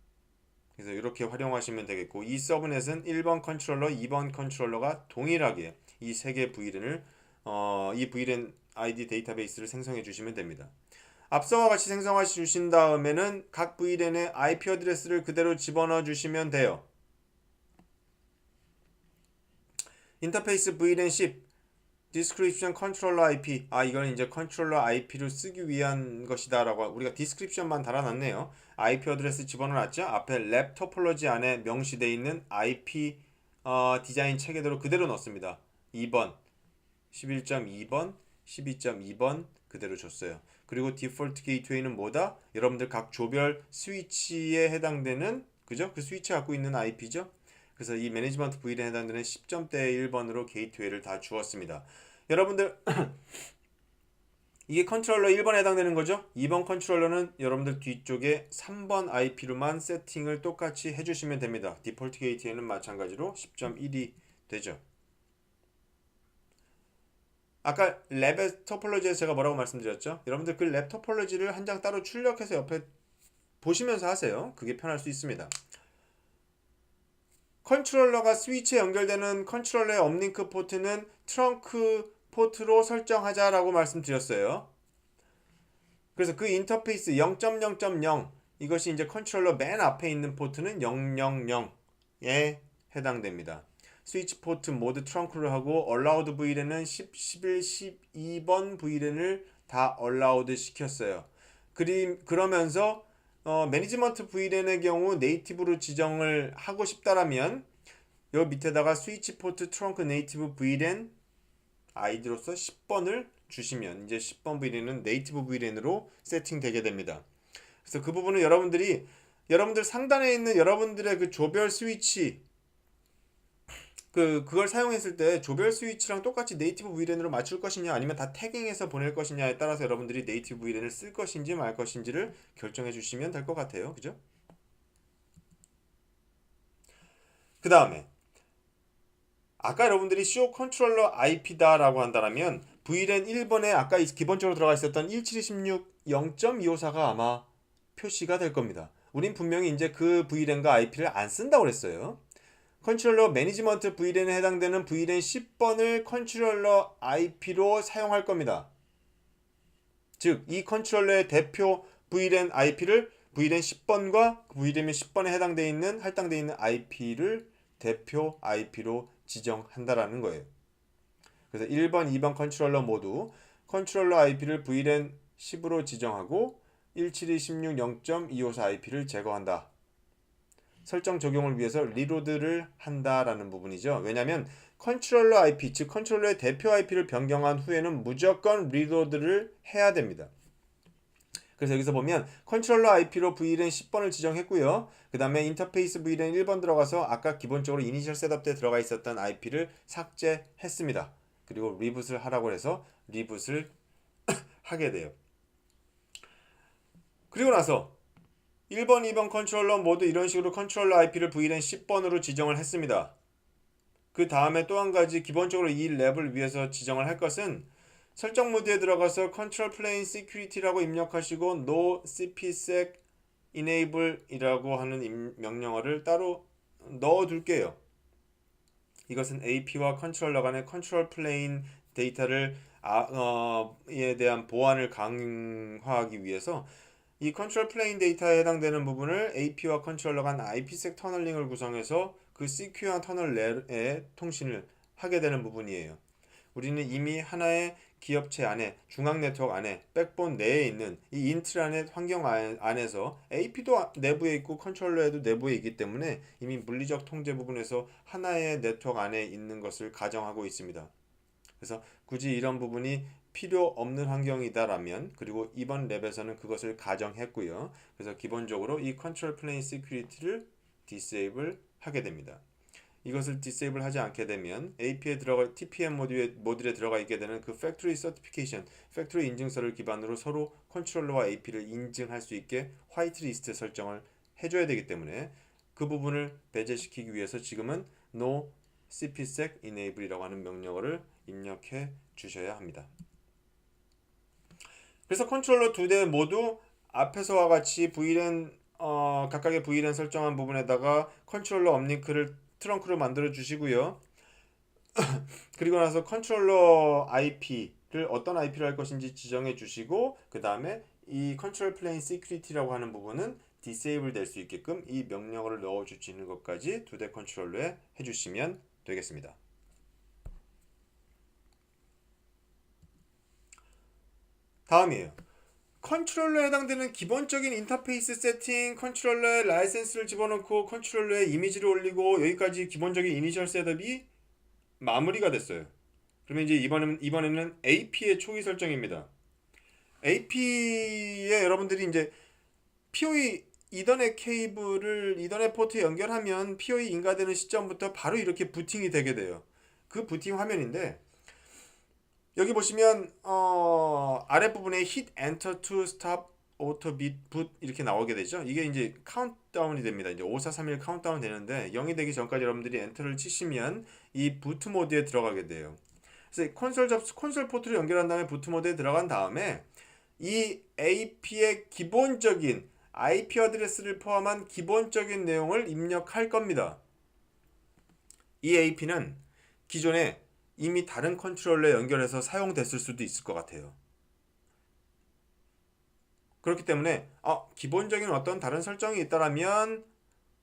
그래서 이렇게 활용하시면 되겠고 이 서브넷은 1번 컨트롤러, 2번 컨트롤러가 동일하게 이 세 개 VLAN을 이 VLAN ID 데이터베이스를 생성해 주시면 됩니다. 앞서와 같이 생성해 주신 다음에는 각 VLAN의 IP 어드레스를 그대로 집어넣어 주시면 돼요. 인터페이스 VLAN 10 Description Controller IP 이건 이제 컨트롤러 IP를 쓰기 위한 것이다 라고 우리가 디스크립션만 달아놨네요. IP 어드레스 집어넣었죠. 앞에 랩 토폴로지 안에 명시되어 있는 IP 디자인 체계대로 그대로 넣습니다. 2번 11.2번 12.2번 그대로 줬어요. 그리고 디폴트 게이트웨이는 뭐다? 여러분들 각 조별 스위치에 해당되는 그죠? 그 스위치 갖고 있는 IP죠. 그래서 이 매니지먼트 VLAN에 해당되는 10점대 1번으로 게이트웨이를 다 주었습니다. 여러분들 이게 컨트롤러 1번에 해당되는 거죠. 2번 컨트롤러는 여러분들 뒤쪽에 3번 IP로만 세팅을 똑같이 해주시면 됩니다. 디폴트 게이트웨이는 마찬가지로 10.1이 되죠. 아까 랩의 토폴로지에서 제가 뭐라고 말씀드렸죠? 여러분들 그 랩 토폴로지를 한 장 따로 출력해서 옆에 보시면서 하세요. 그게 편할 수 있습니다. 컨트롤러가 스위치에 연결되는 컨트롤러의 업링크 포트는 트렁크 포트로 설정하자라고 말씀드렸어요. 그래서 그 인터페이스 0.0.0 이것이 이제 컨트롤러 맨 앞에 있는 포트는 000에 해당됩니다. 스위치 포트 모두 트렁크를 하고 allowed VLAN은 10, 11, 12번 VLAN을 다 allowed 시켰어요. 그러면서 매니지먼트 VLAN의 경우 네이티브로 지정을 하고 싶다라면 요 밑에다가 스위치 포트 트렁크 네이티브 VLAN 아이디로서 10번을 주시면 이제 10번 VLAN은 네이티브 VLAN으로 세팅되게 됩니다. 그래서 그 부분은 여러분들 상단에 있는 여러분들의 그 조별 스위치 그걸 사용했을 때 조별 스위치랑 똑같이 네이티브 VLAN으로 맞출 것이냐 아니면 다 태깅해서 보낼 것이냐에 따라서 여러분들이 네이티브 VLAN을 쓸 것인지 말 것인지를 결정해 주시면 될 것 같아요. 그죠? 그 다음에 아까 여러분들이 쇼 컨트롤러 IP다 라고 한다면 VLAN 1번에 아까 기본적으로 들어가 있었던 1726 0.254가 아마 표시가 될 겁니다. 우린 분명히 이제 그 VLAN과 IP를 안 쓴다고 그랬어요. 컨트롤러 매니지먼트 VLAN에 해당되는 VLAN 10번을 컨트롤러 IP로 사용할 겁니다. 즉, 이 컨트롤러의 대표 VLAN IP를 VLAN 10번과 VLAN 10번에 해당되어 있는 할당되어 있는 IP를 대표 IP로 지정한다라는 거예요. 그래서 1번, 2번 컨트롤러 모두 컨트롤러 IP를 VLAN 10으로 지정하고 172.16 0.254 IP를 제거한다. 설정 적용을 위해서 리로드를 한다라는 부분이죠. 왜냐하면 컨트롤러 IP, 즉 컨트롤러의 대표 IP를 변경한 후에는 무조건 리로드를 해야 됩니다. 그래서 여기서 보면 컨트롤러 IP로 VLAN 10번을 지정했고요. 그 다음에 인터페이스 VLAN 1번 들어가서 아까 기본적으로 이니셜 셋업 때 들어가 있었던 IP를 삭제했습니다. 그리고 리붓을 하라고 해서 리붓을 하게 돼요. 그리고 나서 1번, 2번 컨트롤러 모두 이런 식으로 컨트롤러 IP를 VLAN 10번으로 지정을 했습니다. 그 다음에 또 한 가지 기본적으로 이 랩을 위해서 지정을 할 것은 설정 모드에 들어가서 Control Plane Security라고 입력하시고 No CPSec Enable 이라고 하는 명령어를 따로 넣어 둘게요. 이것은 AP와 컨트롤러 간의 컨트롤 플레인 데이터를 에 대한 보안을 강화하기 위해서 이 컨트롤 플레인 데이터에 해당되는 부분을 AP와 컨트롤러 간 IPsec 터널링을 구성해서 그 시큐어한 터널 내에 통신을 하게 되는 부분이에요. 우리는 이미 하나의 기업체 안에 중앙 네트워크 안에 백본 내에 있는 이 인트라넷 환경 안에서 AP도 내부에 있고 컨트롤러에도 내부에 있기 때문에 이미 물리적 통제 부분에서 하나의 네트워크 안에 있는 것을 가정하고 있습니다. 그래서 굳이 이런 부분이 필요 없는 환경이다라면, 그리고 이번 랩에서는 그것을 가정했고요. 그래서 기본적으로 이 컨트롤 플레인 시큐리티를 디세이블 하게 됩니다. 이것을 디세이블 하지 않게 되면 AP에 들어가 TPM 모듈에 들어가 있게 되는 그 팩토리 서티피케이션, 팩토리 인증서를 기반으로 서로 컨트롤러와 AP를 인증할 수 있게 화이트 리스트 설정을 해줘야 되기 때문에 그 부분을 배제시키기 위해서 지금은 no cpsec enable이라고 하는 명령어를 입력해 주셔야 합니다. 그래서 컨트롤러 두 대 모두 앞에서와 같이 VLAN 각각의 VLAN 설정한 부분에다가 컨트롤러 업링크를 트렁크로 만들어 주시고요. 그리고 나서 컨트롤러 IP를 어떤 IP로 할 것인지 지정해 주시고, 그 다음에 이 컨트롤 플레인 시큐리티라고 하는 부분은 디세이블 될 수 있게끔 이 명령어를 넣어 주시는 것까지 두 대 컨트롤러에 해주시면 되겠습니다. 다음이에요. 컨트롤러에 해당되는 기본적인 인터페이스 세팅, 컨트롤러에 라이센스를 집어넣고 컨트롤러에 이미지를 올리고 여기까지 기본적인 이니셜 셋업이 마무리가 됐어요. 그러면 이제 이번에는 AP의 초기 설정입니다. AP에 여러분들이 이제 PoE 이더넷 케이블을 이더넷 포트에 연결하면 PoE 인가되는 시점부터 바로 이렇게 부팅이 되게 돼요. 그 부팅 화면인데 여기 보시면 아랫부분에 hit enter to stop auto boot 이렇게 나오게 되죠. 이게 이제 카운트다운이 됩니다. 이제 5, 4, 3, 1 카운트다운 되는데 0이 되기 전까지 여러분들이 엔터를 치시면 이 부트 모드에 들어가게 돼요. 그래서 콘솔 포트를 연결한 다음에 부트 모드에 들어간 다음에 이 AP의 기본적인 IP 어드레스를 포함한 기본적인 내용을 입력할 겁니다. 이 AP는 기존에 이미 다른 컨트롤러에 연결해서 사용됐을 수도 있을 것 같아요. 그렇기 때문에 기본적인 어떤 다른 설정이 있다라면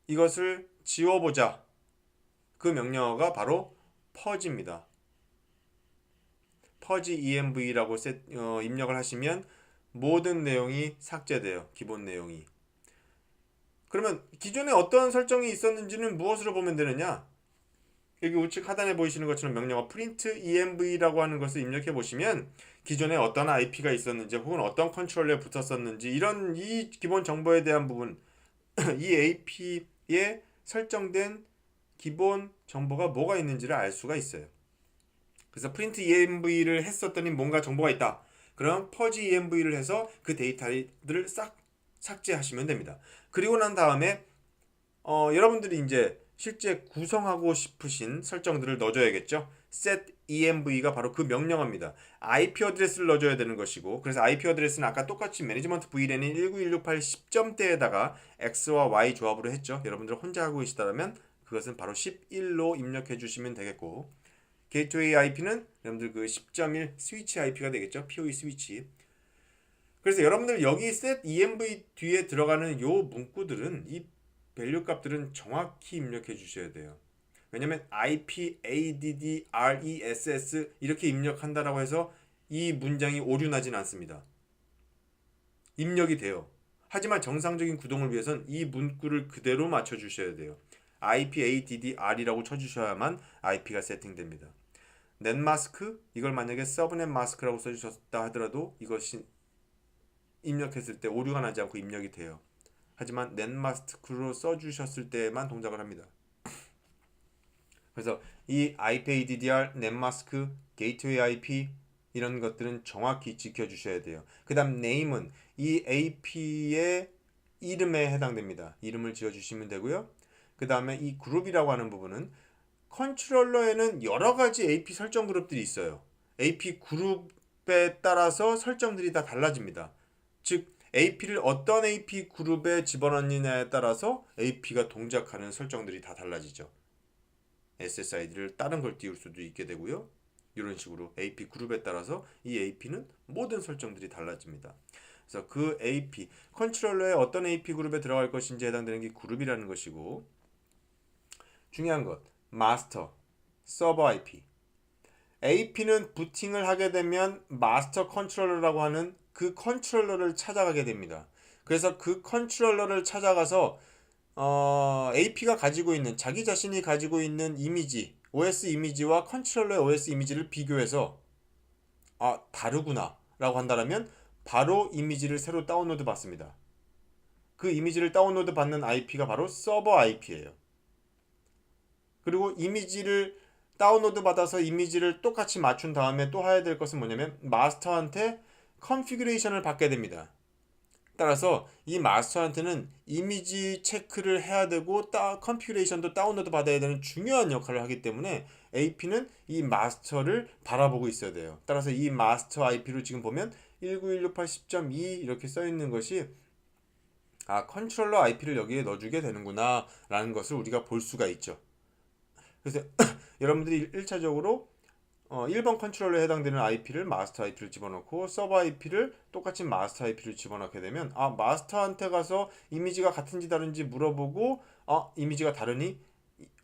이것을 지워보자. 그 명령어가 바로 purge입니다. purge env라고 입력을 하시면 모든 내용이 삭제돼요. 기본 내용이. 그러면 기존에 어떤 설정이 있었는지는 무엇으로 보면 되느냐? 여기 우측 하단에 보이시는 것처럼 명령어 print env라고 하는 것을 입력해 보시면 기존에 어떤 IP가 있었는지 혹은 어떤 컨트롤러에 붙었었는지 이런 이 기본 정보에 대한 부분 이 AP에 설정된 기본 정보가 뭐가 있는지를 알 수가 있어요. 그래서 print env를 했었더니 뭔가 정보가 있다. 그럼 purge env를 해서 그 데이터들을 싹 삭제하시면 됩니다. 그리고 난 다음에 여러분들이 이제 실제 구성하고 싶으신 설정들을 넣어줘야겠죠. set env가 바로 그 명령어입니다. IP 어드레스를 넣어줘야 되는 것이고, 그래서 IP 어드레스는 아까 똑같이 매니지먼트 VLAN인 19168 10점대에다가 X와 Y 조합으로 했죠. 여러분들 혼자 하고 계시다면 그것은 바로 11로 입력해 주시면 되겠고, 게이트웨이 IP는 여러분들 그 10.1 스위치 IP가 되겠죠. PoE 스위치. 그래서 여러분들 여기 set env 뒤에 들어가는 요 문구들은 이 밸류 값들은 정확히 입력해 주셔야 돼요. 왜냐면 IP, ADD, RESS 이렇게 입력한다라고 해서 이 문장이 오류나진 않습니다. 입력이 돼요. 하지만 정상적인 구동을 위해선 이 문구를 그대로 맞춰 주셔야 돼요. IP, ADD, R이라고 쳐주셔야만 IP가 세팅됩니다. 넷마스크 이걸 만약에 서브넷 마스크라고 써주셨다 하더라도 이것이 입력했을 때 오류가 나지 않고 입력이 돼요. 하지만 넷마스크로 써주셨을 때만 동작을 합니다. 그래서 이 IPADDR, 넷마스크, 게이트웨이 IP 이런 것들은 정확히 지켜주셔야 돼요. 그 다음 name은 이 AP의 이름에 해당됩니다. 이름을 지어주시면 되고요. 그 다음에 이 그룹이라고 하는 부분은 컨트롤러에는 여러 가지 AP 설정 그룹들이 있어요. AP 그룹에 따라서 설정들이 다 달라집니다. 즉 AP를 어떤 AP 그룹에 집어넣느냐에 따라서 AP가 동작하는 설정들이 다 달라지죠. SSID를 다른 걸 띄울 수도 있게 되고요. 이런 식으로 AP 그룹에 따라서 이 AP는 모든 설정들이 달라집니다. 그래서 그 AP 컨트롤러의 어떤 AP 그룹에 들어갈 것인지 해당되는 게 그룹이라는 것이고, 중요한 것 마스터, 서버 IP. AP는 부팅을 하게 되면 마스터 컨트롤러라고 하는 그 컨트롤러를 찾아가게 됩니다. 그래서 그 컨트롤러를 찾아가서 AP가 가지고 있는 자기 자신이 가지고 있는 이미지, OS 이미지와 컨트롤러의 OS 이미지를 비교해서 다르구나 라고 한다면 바로 이미지를 새로 다운로드 받습니다. 그 이미지를 다운로드 받는 IP가 바로 서버 IP예요. 그리고 이미지를 다운로드 받아서 이미지를 똑같이 맞춘 다음에 또 해야 될 것은 뭐냐면 마스터한테 컨피그레이션을 받게 됩니다. 따라서 이 마스터한테는 이미지 체크를 해야 되고 컨피그레이션도 다운로드 받아야 되는 중요한 역할을 하기 때문에 AP는 이 마스터를 바라보고 있어야 돼요. 따라서 이 마스터 IP로 지금 보면 1916810.2 이렇게 써 있는 것이 컨트롤러 IP를 여기에 넣어주게 되는구나 라는 것을 우리가 볼 수가 있죠. 그래서 여러분들이 1차적으로 1번 컨트롤러에 해당되는 IP를 마스터 IP를 집어넣고 서버 IP를 똑같이 마스터 IP를 집어넣게 되면 마스터한테 가서 이미지가 같은지 다른지 물어보고 이미지가 다르니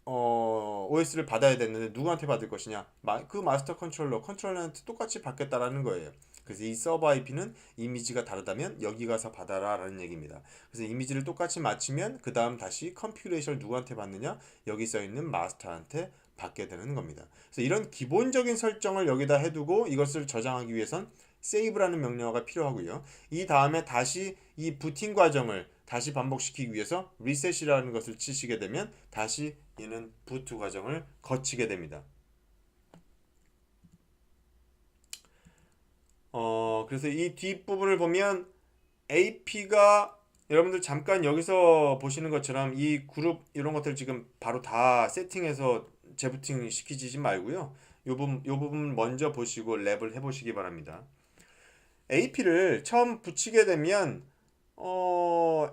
OS를 받아야 되는데 누구한테 받을 것이냐, 그 마스터 컨트롤러한테 똑같이 받겠다라는 거예요. 그래서 이 서버 IP는 이미지가 다르다면 여기 가서 받아라 라는 얘기입니다. 그래서 이미지를 똑같이 맞추면 그 다음 다시 컨피그레이션을 누구한테 받느냐, 여기 써있는 마스터한테 받게 되는 겁니다. 그래서 이런 기본적인 설정을 여기다 해두고 이것을 저장하기 위해선 save라는 명령어가 필요하고요. 이 다음에 다시 이 부팅 과정을 다시 반복시키기 위해서 reset이라는 것을 치시게 되면 다시 얘는 부트 과정을 거치게 됩니다. 그래서 이 뒷부분을 보면 AP가 여러분들 잠깐 여기서 보시는 것처럼 이 그룹 이런 것들 지금 바로 다 세팅해서 재부팅 시키지 말고요. 요 부분 먼저 보시고 랩을 해보시기 바랍니다. AP를 처음 붙이게 되면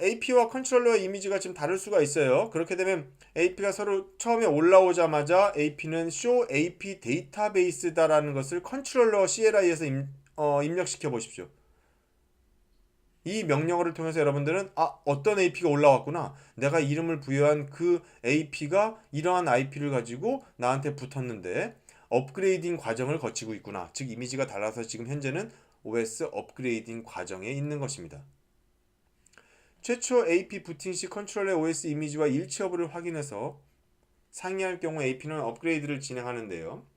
AP와 컨트롤러 이미지가 좀 다를 수가 있어요. 그렇게 되면 AP가 서로 처음에 올라오자마자 AP는 show AP 데이터베이스다라는 것을 컨트롤러 CLI에서 입력시켜 보십시오. 이 명령어를 통해서 여러분들은 어떤 AP가 올라왔구나, 내가 이름을 부여한 그 AP가 이러한 IP를 가지고 나한테 붙었는데 업그레이딩 과정을 거치고 있구나, 즉 이미지가 달라서 지금 현재는 OS 업그레이딩 과정에 있는 것입니다. 최초 AP 부팅 시 컨트롤의 OS 이미지와 일치 여부를 확인해서 상이할 경우 AP는 업그레이드를 진행하는데요.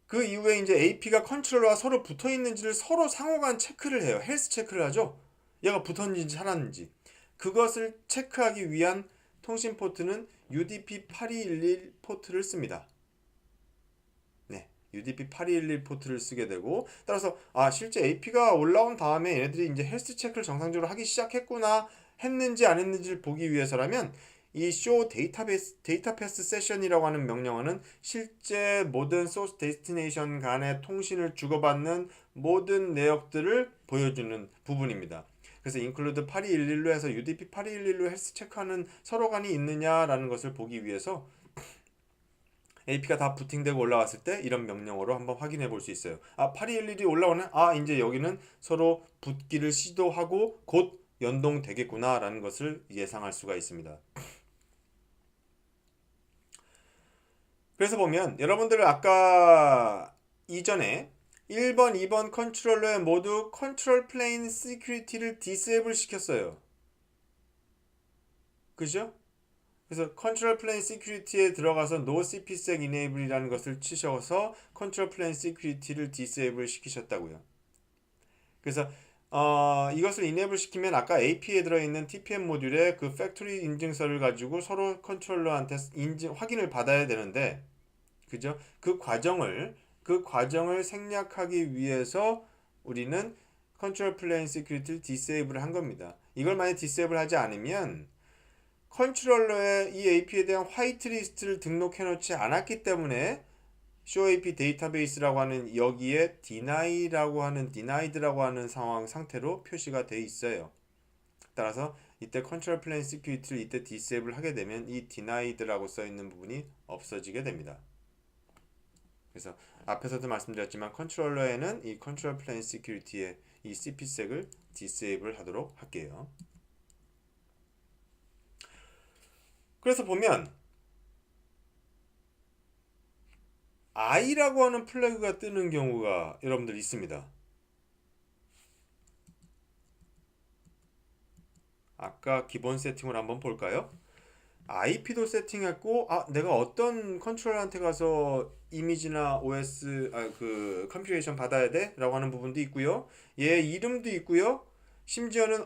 그 이후에 이제 AP가 컨트롤러와 서로 붙어 있는지를 서로 상호간 체크를 해요. 헬스 체크를 하죠. 얘가 붙었는지 살았는지. 그것을 체크하기 위한 통신 포트는 UDP8211 포트를 씁니다. 네, UDP8211 포트를 쓰게 되고, 따라서 실제 AP가 올라온 다음에 얘네들이 이제 헬스 체크를 정상적으로 하기 시작했구나 했는지 안 했는지를 보기 위해서라면 이 show data path session이라고 하는 명령어는 실제 모든 source destination 간의 통신을 주고받는 모든 내역들을 보여주는 부분입니다. 그래서 include 8211로 해서 UDP 8211로 헬스 체크하는 서로 간이 있느냐라는 것을 보기 위해서 AP가 다 부팅되고 올라왔을 때 이런 명령어로 한번 확인해 볼 수 있어요. 8211이 올라오는 이제 여기는 서로 붙기를 시도하고 곧 연동되겠구나 라는 것을 예상할 수가 있습니다. 그래서 보면 여러분들 아까 이전에 1번, 2번 컨트롤러에 모두 컨트롤 플레인 시큐리티를 디세이블 시켰어요. 그죠? 그래서 컨트롤 플레인 시큐리티에 들어가서 no cpsec enable이라는 것을 치셔서 컨트롤 플레인 시큐리티를 디세이블 시키셨다고요. 그래서 이것을 enable 시키면 아까 AP에 들어있는 TPM 모듈의 그 팩토리 인증서를 가지고 서로 컨트롤러한테 확인을 받아야 되는데, 그죠? 그 과정을 생략하기 위해서 우리는 컨트롤 플레인 시큐리티를 디세이블을 한 겁니다. 이걸 만약 디세이블 하지 않으면 컨트롤러에 이 AP에 대한 화이트리스트를 등록해 놓지 않았기 때문에 showAP 데이터베이스라고 하는 여기에 denied라고 하는 상태로 표시가 돼 있어요. 따라서 이때 컨트롤 플레인 시큐리티를 이때 디세이블 하게 되면 이 denied라고 써 있는 부분이 없어지게 됩니다. 그래서 앞에서도 말씀드렸지만 컨트롤러에는 이 컨트롤 플레인 시큐리티의 이 cpsek을 디세이블 하도록 할게요. 그래서 보면 i라고 하는 플래그가 뜨는 경우가 여러분들 있습니다. 아까 기본 세팅을 한번 볼까요? IP도 세팅했고, 내가 어떤 컨트롤러한테 가서 이미지나 OS, 그 컴퓨테이션 받아야 돼? 라고 하는 부분도 있고요. 얘 이름도 있고요. 심지어는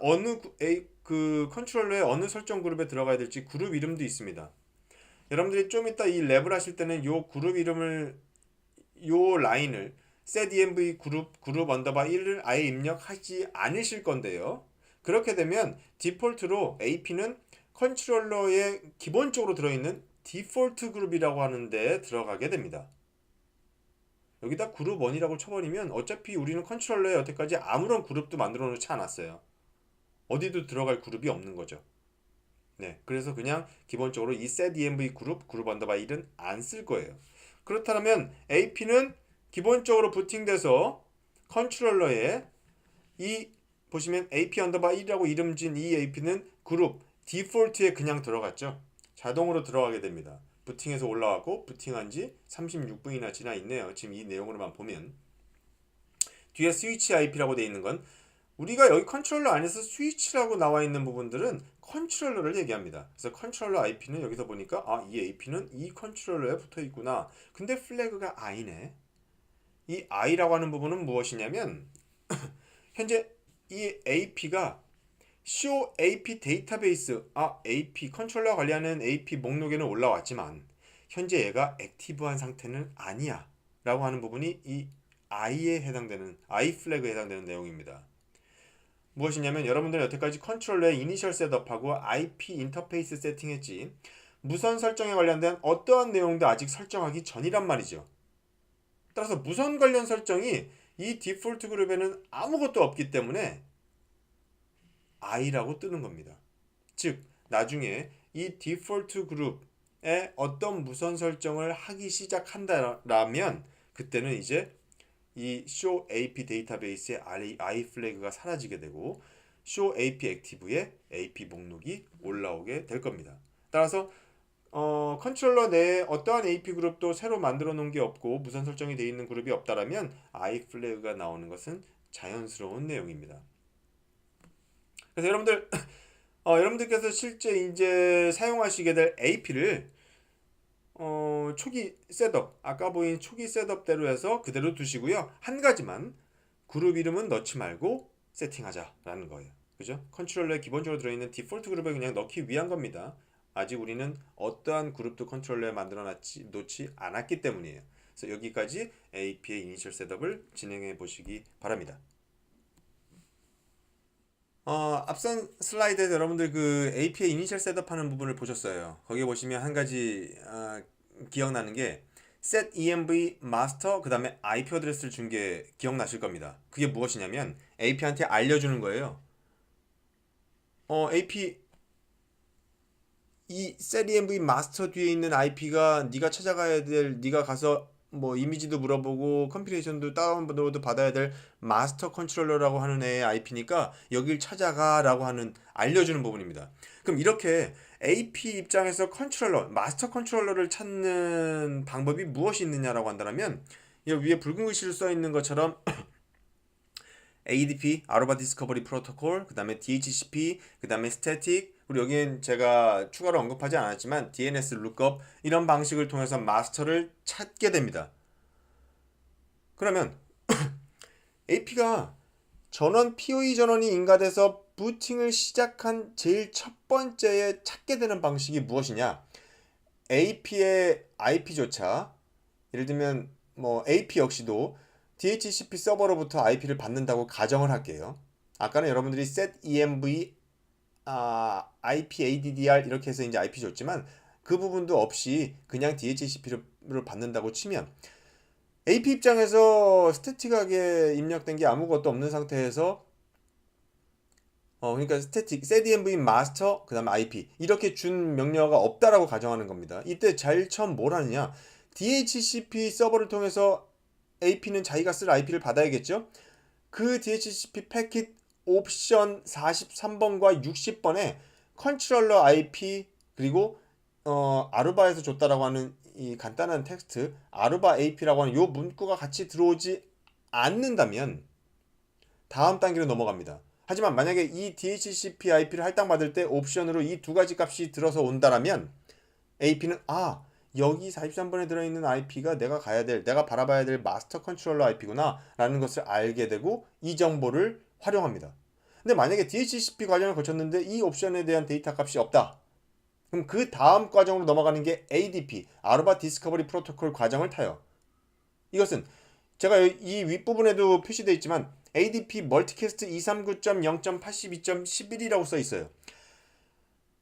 그 컨트롤러의 어느 설정 그룹에 들어가야 될지 그룹 이름도 있습니다. 여러분들이 좀 이따 이 랩을 하실 때는 요 그룹 이름을, 요 라인을 setEnv 그룹 언더바 1을 아예 입력하지 않으실 건데요. 그렇게 되면 디폴트로 AP는 컨트롤러에 기본적으로 들어있는 디폴트 그룹이라고 하는데 들어가게 됩니다. 여기다 그룹 1이라고 쳐버리면 어차피 우리는 컨트롤러에 여태까지 아무런 그룹도 만들어 놓지 않았어요. 어디도 들어갈 그룹이 없는 거죠. 네, 그래서 그냥 기본적으로 이 setEnv 그룹 언더바 1은 안 쓸 거예요. 그렇다면 AP는 기본적으로 부팅돼서 컨트롤러에 이 보시면 AP 언더바 1이라고 이름 진 이 AP는 그룹 디폴트에 그냥 들어갔죠. 자동으로 들어가게 됩니다. 부팅해서 올라가고 부팅한 지 36분이나 지나 있네요. 지금 이 내용으로만 보면 뒤에 스위치 IP라고 되어 있는 건 우리가 여기 컨트롤러 안에서 스위치라고 나와 있는 부분들은 컨트롤러를 얘기합니다. 그래서 컨트롤러 IP는 여기서 보니까 이 AP는 이 컨트롤러에 붙어 있구나. 근데 플래그가 I네. 이 I라고 하는 부분은 무엇이냐면 현재 이 AP가 show AP 데이터베이스 AP 컨트롤러 관리하는 AP 목록에는 올라왔지만 현재 얘가 액티브한 상태는 아니야 라고 하는 부분이 이 I에 해당되는 I 플래그에 해당되는 내용입니다. 무엇이냐면 여러분들은 여태까지 컨트롤러의 이니셜 셋업하고 IP 인터페이스 세팅했지 무선 설정에 관련된 어떠한 내용도 아직 설정하기 전이란 말이죠. 따라서 무선 관련 설정이 이 디폴트 그룹에는 아무것도 없기 때문에 I라고 뜨는 겁니다. 즉 나중에 이 디폴트 그룹에 어떤 무선 설정을 하기 시작한다라면 그때는 이제 이 show AP 데이터베이스의 I 플래그가 사라지게 되고 show AP 액티브에 AP 목록이 올라오게 될 겁니다. 따라서 컨트롤러 내에 어떠한 AP 그룹도 새로 만들어 놓은 게 없고 무선 설정이 되어 있는 그룹이 없다라면 I 플래그가 나오는 것은 자연스러운 내용입니다. 그래서 여러분들 여러분들께서 실제 이제 사용하시게 될 AP를 초기 셋업 아까 보인 초기 셋업대로 해서 그대로 두시고요. 한 가지만 그룹 이름은 넣지 말고 세팅하자라는 거예요. 그죠? 컨트롤러에 기본적으로 들어있는 디폴트 그룹을 그냥 넣기 위한 겁니다. 아직 우리는 어떠한 그룹도 컨트롤러에 만들어 놓지 않았기 때문이에요. 그래서 여기까지 AP의 이니셜 셋업을 진행해 보시기 바랍니다. 앞선 슬라이드에서 여러분들 그 AP의 이니셜 셋업하는 부분을 보셨어요. 거기에 보시면 한 가지 기억나는 게 set env master 그 다음에 IP 어드레스를 준 게 기억나실 겁니다. 그게 무엇이냐면 AP한테 알려주는 거예요. AP 이 set env master 뒤에 있는 IP가 네가 찾아가야 될 네가 가서 뭐 이미지도 물어보고 컴퓨테이션도 다운로드 받아야 될 마스터 컨트롤러라고 하는 애의 IP니까 여길 찾아가라고 하는 알려주는 부분입니다. 그럼 이렇게 AP 입장에서 컨트롤러, 마스터 컨트롤러를 찾는 방법이 무엇이 있느냐라고 한다면 여기 위에 붉은 글씨로 써 있는 것처럼 ADP, 아로바 디스커버리 프로토콜, 그 다음에 DHCP, 그 다음에 스태틱, 그리고 여기엔 제가 추가로 언급하지 않았지만 DNS 룩업 이런 방식을 통해서 마스터를 찾게 됩니다. 그러면 AP가 전원 PoE 전원이 인가돼서 부팅을 시작한 제일 첫 번째에 찾게 되는 방식이 무엇이냐? AP의 IP조차 예를 들면 뭐 AP 역시도 DHCP 서버로부터 IP를 받는다고 가정을 할게요. 아까는 여러분들이 set env IP addr 이렇게 해서 이제 IP 줬지만 그 부분도 없이 그냥 DHCP를 받는다고 치면 AP 입장에서 스태틱하게 입력된 게 아무것도 없는 상태에서 그러니까 스태틱, setDMV master, 그 다음에 IP 이렇게 준 명령어가 없다라고 가정하는 겁니다. 이때 제일 처음 뭘 하느냐? DHCP 서버를 통해서 AP는 자기가 쓸 IP를 받아야겠죠? 그 DHCP 패킷 옵션 43번과 60번에 컨트롤러 IP 그리고 아루바에서 줬다라고 하는 이 간단한 텍스트 아루바 AP라고 하는 요 문구가 같이 들어오지 않는다면 다음 단계로 넘어갑니다. 하지만 만약에 이 DHCP IP를 할당받을 때 옵션으로 이 두 가지 값이 들어서 온다라면 AP는 여기 43번에 들어있는 IP가 내가 바라봐야 될 마스터 컨트롤러 IP구나 라는 것을 알게 되고 이 정보를 활용합니다. 근데 만약에 DHCP 과정을 거쳤는데 이 옵션에 대한 데이터 값이 없다. 그럼 그 다음 과정으로 넘어가는 게 ADP, 아루바 디스커버리 프로토콜 과정을 타요. 이것은 제가 이 윗부분에도 표시되어 있지만 ADP 멀티캐스트 239.0.82.11이라고 써 있어요.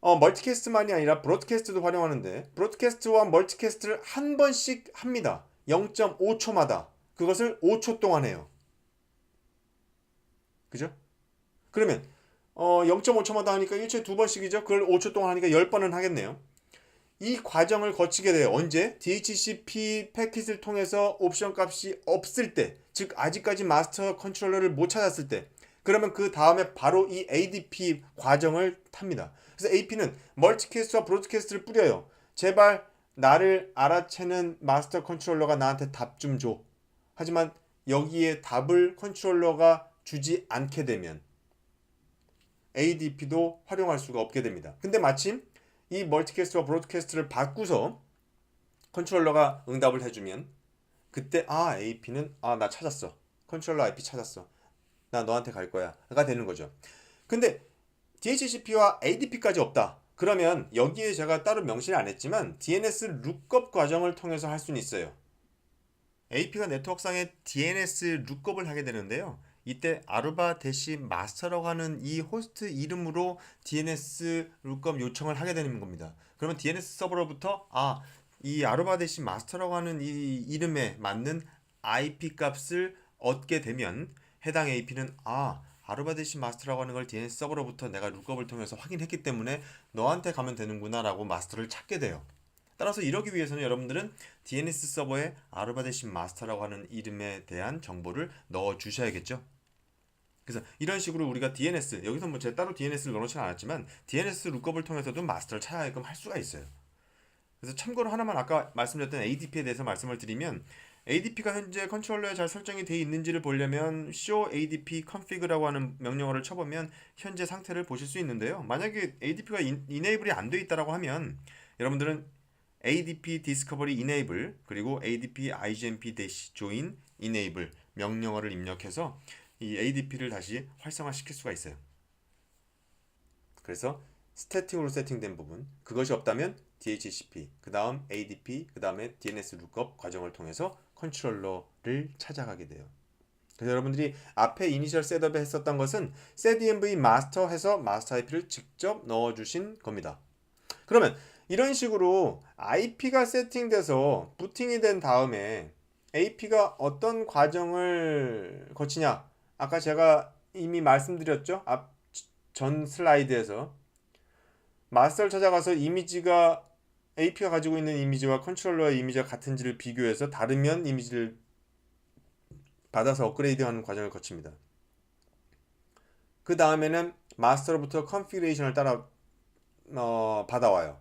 멀티캐스트만이 아니라 브로드캐스트도 활용하는데 브로드캐스트와 멀티캐스트를 한 번씩 합니다. 0.5초마다. 그것을 5초 동안 해요. 그죠? 그러면 0.5초마다 하니까 일주일에 두 번씩이죠. 그걸 5초 동안 하니까 10번은 하겠네요. 이 과정을 거치게 돼요. 언제? DHCP 패킷을 통해서 옵션 값이 없을 때, 즉 아직까지 마스터 컨트롤러를 못 찾았을 때, 그러면 그 다음에 바로 이 ADP 과정을 탑니다. 그래서 AP는 멀티캐스트와 브로드캐스트를 뿌려요. 제발 나를 알아채는 마스터 컨트롤러가 나한테 답 좀 줘. 하지만 여기에 답을 컨트롤러가 주지 않게 되면 ADP도 활용할 수가 없게 됩니다. 근데 마침 이 멀티캐스트와 브로드캐스트를 바꾸서 컨트롤러가 응답을 해주면 그때 AP는 나 찾았어. 컨트롤러 IP 찾았어. 나 너한테 갈 거야. 가 되는 거죠. 근데 DHCP와 ADP까지 없다. 그러면 여기에 제가 따로 명시를 안 했지만 DNS 룩업 과정을 통해서 할 수는 있어요. AP가 네트워크상에 DNS 룩업을 하게 되는데요. 이때 아루바 대시 마스터라고 하는 이 호스트 이름으로 DNS 룩업 요청을 하게 되는 겁니다. 그러면 DNS 서버로부터 이 아루바 대시 마스터라고 하는 이 이름에 맞는 IP 값을 얻게 되면 해당 AP는 아루바 대시 마스터라고 하는 걸 DNS 서버로부터 내가 룩업을 통해서 확인했기 때문에 너한테 가면 되는구나 라고 마스터를 찾게 돼요. 따라서 이러기 위해서는 여러분들은 DNS 서버에 아루바 대신 마스터라고 하는 이름에 대한 정보를 넣어 주셔야겠죠. 그래서 이런 식으로 우리가 DNS, 여기서 뭐 제가 따로 DNS를 넣어놓지는 않았지만 DNS 룩업을 통해서도 마스터를 찾아야끔 할 수가 있어요. 그래서 참고로 하나만 아까 말씀드렸던 ADP에 대해서 말씀을 드리면 ADP가 현재 컨트롤러에 잘 설정이 되어 있는지를 보려면 show adp config라고 하는 명령어를 쳐보면 현재 상태를 보실 수 있는데요. 만약에 ADP가 enable이 안 되어 있다고 하면 여러분들은 ADP discovery enable 그리고 ADP IGMP-join enable 명령어를 입력해서 이 ADP를 다시 활성화시킬 수가 있어요. 그래서 스태틱으로 세팅된 부분 그것이 없다면 DHCP 그 다음 ADP 그 다음에 DNS 룩업 과정을 통해서 컨트롤러를 찾아가게 돼요. 그래서 여러분들이 앞에 이니셜 셋업에 했었던 것은 setDMV master 해서 마스터 IP를 직접 넣어주신 겁니다. 그러면 이런 식으로 IP가 세팅돼서 부팅이 된 다음에 AP가 어떤 과정을 거치냐? 아까 제가 이미 말씀드렸죠? 앞 전 슬라이드에서 마스터를 찾아가서 이미지가 AP가 가지고 있는 이미지와 컨트롤러의 이미지가 같은지를 비교해서 다르면 이미지를 받아서 업그레이드하는 과정을 거칩니다. 그 다음에는 마스터로부터 컨피그레이션을 받아와요.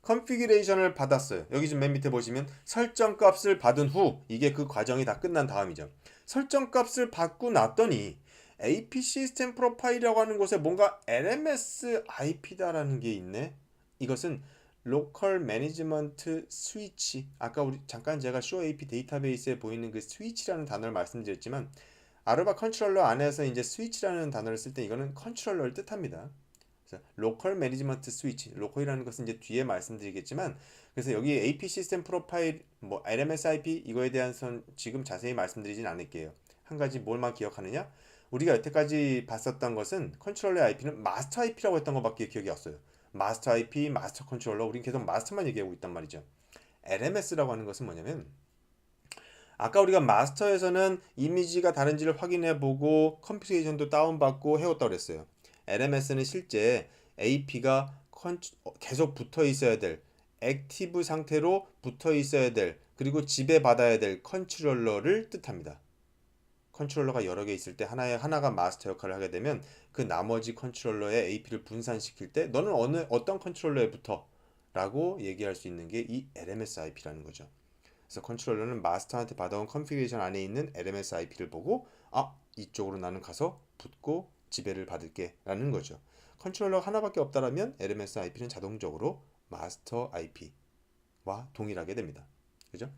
컨피그레이션을 받았어요. 여기 지금 맨 밑에 보시면 설정 값을 받은 후 이게 그 과정이 다 끝난 다음이죠. 설정 값을 받고 났더니 AP 시스템 프로파일이라고 하는 곳에 뭔가 LMS IP다라는 게 있네. 이것은 로컬 매니지먼트 스위치. 아까 우리 잠깐 제가 쇼 AP 데이터베이스에 보이는 그 스위치라는 단어를 말씀드렸지만 아루바 컨트롤러 안에서 이제 스위치라는 단어를 쓸 때 이거는 컨트롤러를 뜻합니다. 로컬 매니지먼트 스위치, 로컬이라는 것은 이제 뒤에 말씀드리겠지만 그래서 여기 AP 시스템 프로파일, 뭐 LMS IP 이거에 대한 선 지금 자세히 말씀드리진 않을게요. 한 가지 뭘만 기억하느냐? 우리가 여태까지 봤었던 것은 컨트롤러 IP는 마스터 IP라고 했던 것밖에 기억이 없어요. 마스터 IP, 마스터 컨트롤러, 우린 계속 마스터만 얘기하고 있단 말이죠. LMS라고 하는 것은 뭐냐면 아까 우리가 마스터에서는 이미지가 다른지를 확인해보고 컴퓨테이션도 다운받고 해왔다고 그랬어요. LMS는 실제 AP가 계속 붙어 있어야 될, 액티브 상태로 붙어 있어야 될, 그리고 지배받아야 될 컨트롤러를 뜻합니다. 컨트롤러가 여러 개 있을 때 하나가 마스터 역할을 하게 되면 그 나머지 컨트롤러의 AP를 분산시킬 때 너는 어떤 컨트롤러에 붙어? 라고 얘기할 수 있는 게 이 LMS IP라는 거죠. 그래서 컨트롤러는 마스터한테 받아온 컨피그레이션 안에 있는 LMS IP를 보고 이쪽으로 나는 가서 붙고 지배를 받을게 라는 거죠. 컨트롤러가 하나밖에 없다라면 LMS IP는 자동적으로 마스터 IP와 동일하게 됩니다. 그죠?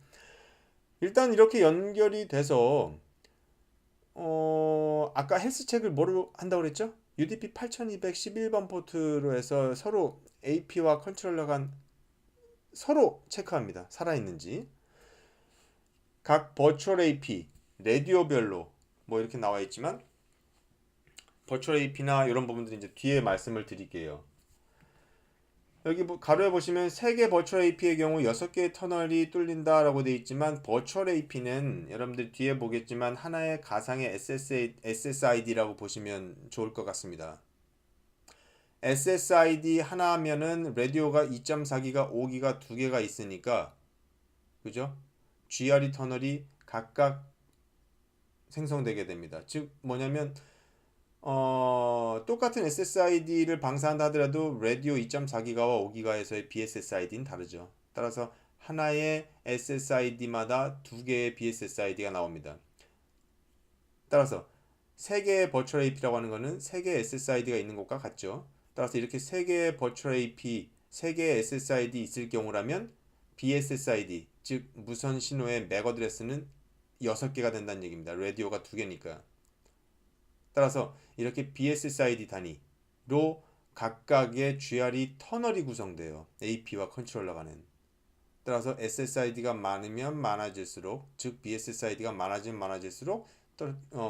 일단 이렇게 연결이 돼서 아까 헬스체크를 뭐로 한다고 그랬죠? UDP 8211번 포트로 해서 서로 AP와 컨트롤러가 서로 체크합니다. 살아있는지. 각 버추얼 AP, 라디오별로 뭐 이렇게 나와 있지만 버추얼 AP나 이런 부분들은 이제 뒤에 말씀을 드릴게요. 여기 가로에 보시면 3개 버추얼 AP의 경우 6개의 터널이 뚫린다라고 되어 있지만 버추얼 AP는 여러분들 뒤에 보겠지만 하나의 가상의 SSID라고 보시면 좋을 것 같습니다. SSID 하나 하면은 라디오가 2.4기가, 5기가 2개가 있으니까 그죠? GRE 터널이 각각 생성되게 됩니다. 즉 뭐냐면 똑같은 SSID를 방사한다 하더라도 라디오 2.4기가와 5기가에서의 BSSID는 다르죠. 따라서 하나의 SSID마다 2개의 BSSID가 나옵니다. 따라서 3개의 버추얼 AP라고 하는 것은 3개의 SSID가 있는 것과 같죠. 따라서 이렇게 3개의 버추얼 AP, 3개의 SSID 있을 경우라면 BSSID, 즉 무선 신호의 맥 어드레스는 6개가 된다는 얘기입니다. 라디오가 2개니까. 따라서 이렇게 BSSID 단위로 각각의 GRE 터널이 구성돼요. AP와 컨트롤러 간은. 따라서 SSID가 많으면 많아질수록, 즉 BSSID가 많아지면 많아질수록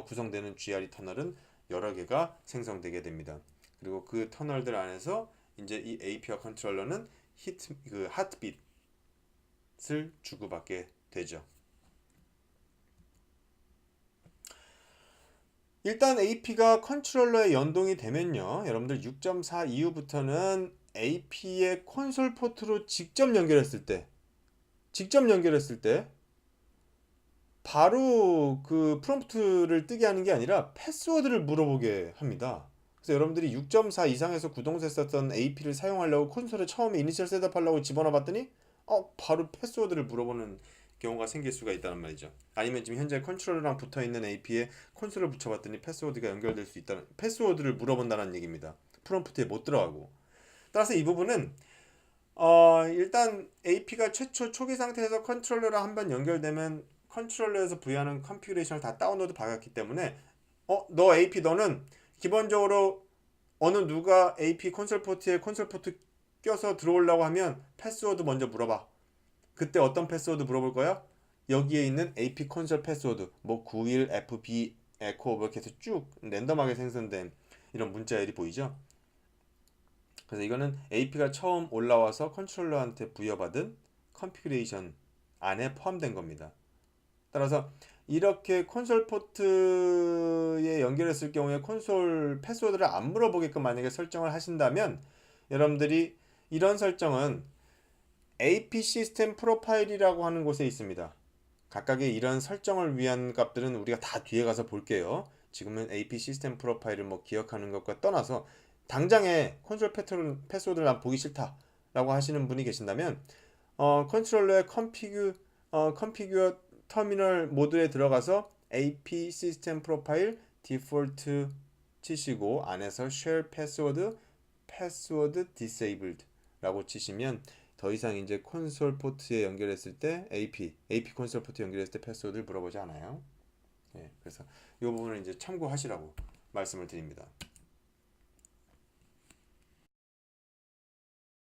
구성되는 GRE 터널은 여러 개가 생성되게 됩니다. 그리고 그 터널들 안에서 이제 이 AP와 컨트롤러는 하트빗을 주고받게 되죠. 일단 AP가 컨트롤러에 연동이 되면요, 여러분들 6.4 이후부터는 AP의 콘솔 포트로 직접 연결했을 때 바로 그 프롬프트를 뜨게 하는 게 아니라 패스워드를 물어보게 합니다. 그래서 여러분들이 6.4 이상에서 구동세 썼던 AP를 사용하려고 콘솔에 처음에 이니셜 셋업하려고 집어넣어 봤더니 바로 패스워드를 물어보는 경우가 생길 수가 있다는 말이죠. 아니면 지금 현재 컨트롤러랑 붙어있는 AP에 콘솔을 붙여봤더니 패스워드가 연결될 수 있다는, 패스워드를 물어본다는 얘기입니다. 프롬프트에 못 들어가고. 따라서 이 부분은 일단 AP가 최초 초기 상태에서 컨트롤러랑 한번 연결되면 컨트롤러에서 부여하는 컨피그레이션을 다 다운로드 받았기 때문에 너 AP 너는 기본적으로 어느 누가 AP 콘솔 포트에 콘솔 포트 껴서 들어오려고 하면 패스워드 먼저 물어봐. 그때 어떤 패스워드 물어볼 거야? 여기에 있는 AP 콘솔 패스워드 뭐 91FB 에코 뭐 이렇게 해서 쭉 랜덤하게 생성된 이런 문자열이 보이죠? 그래서 이거는 AP가 처음 올라와서 컨트롤러한테 부여받은 컨피그레이션 안에 포함된 겁니다. 따라서 이렇게 콘솔 포트에 연결했을 경우에 콘솔 패스워드를 안 물어보게끔 만약에 설정을 하신다면 여러분들이 이런 설정은 AP 시스템 프로파일이라고 하는 곳에 있습니다. 각각의 이런 설정을 위한 값들은 우리가 다 뒤에 가서 볼게요. 지금은 AP 시스템 프로파일을 뭐 기억하는 것과 떠나서 당장에 콘솔 패스워드를 난 보기 싫다 라고 하시는 분이 계신다면 컨트롤러의 컨피규어 터미널 모드에 들어가서 AP 시스템 프로파일 디폴트 치시고 안에서 share password disabled 라고 치시면 더 이상 이제 콘솔 포트에 연결했을 때 AP 콘솔 포트 연결했을 때 패스워드를 물어보지 않아요. 그래서 이 부분을 이제 참고하시라고 말씀을 드립니다.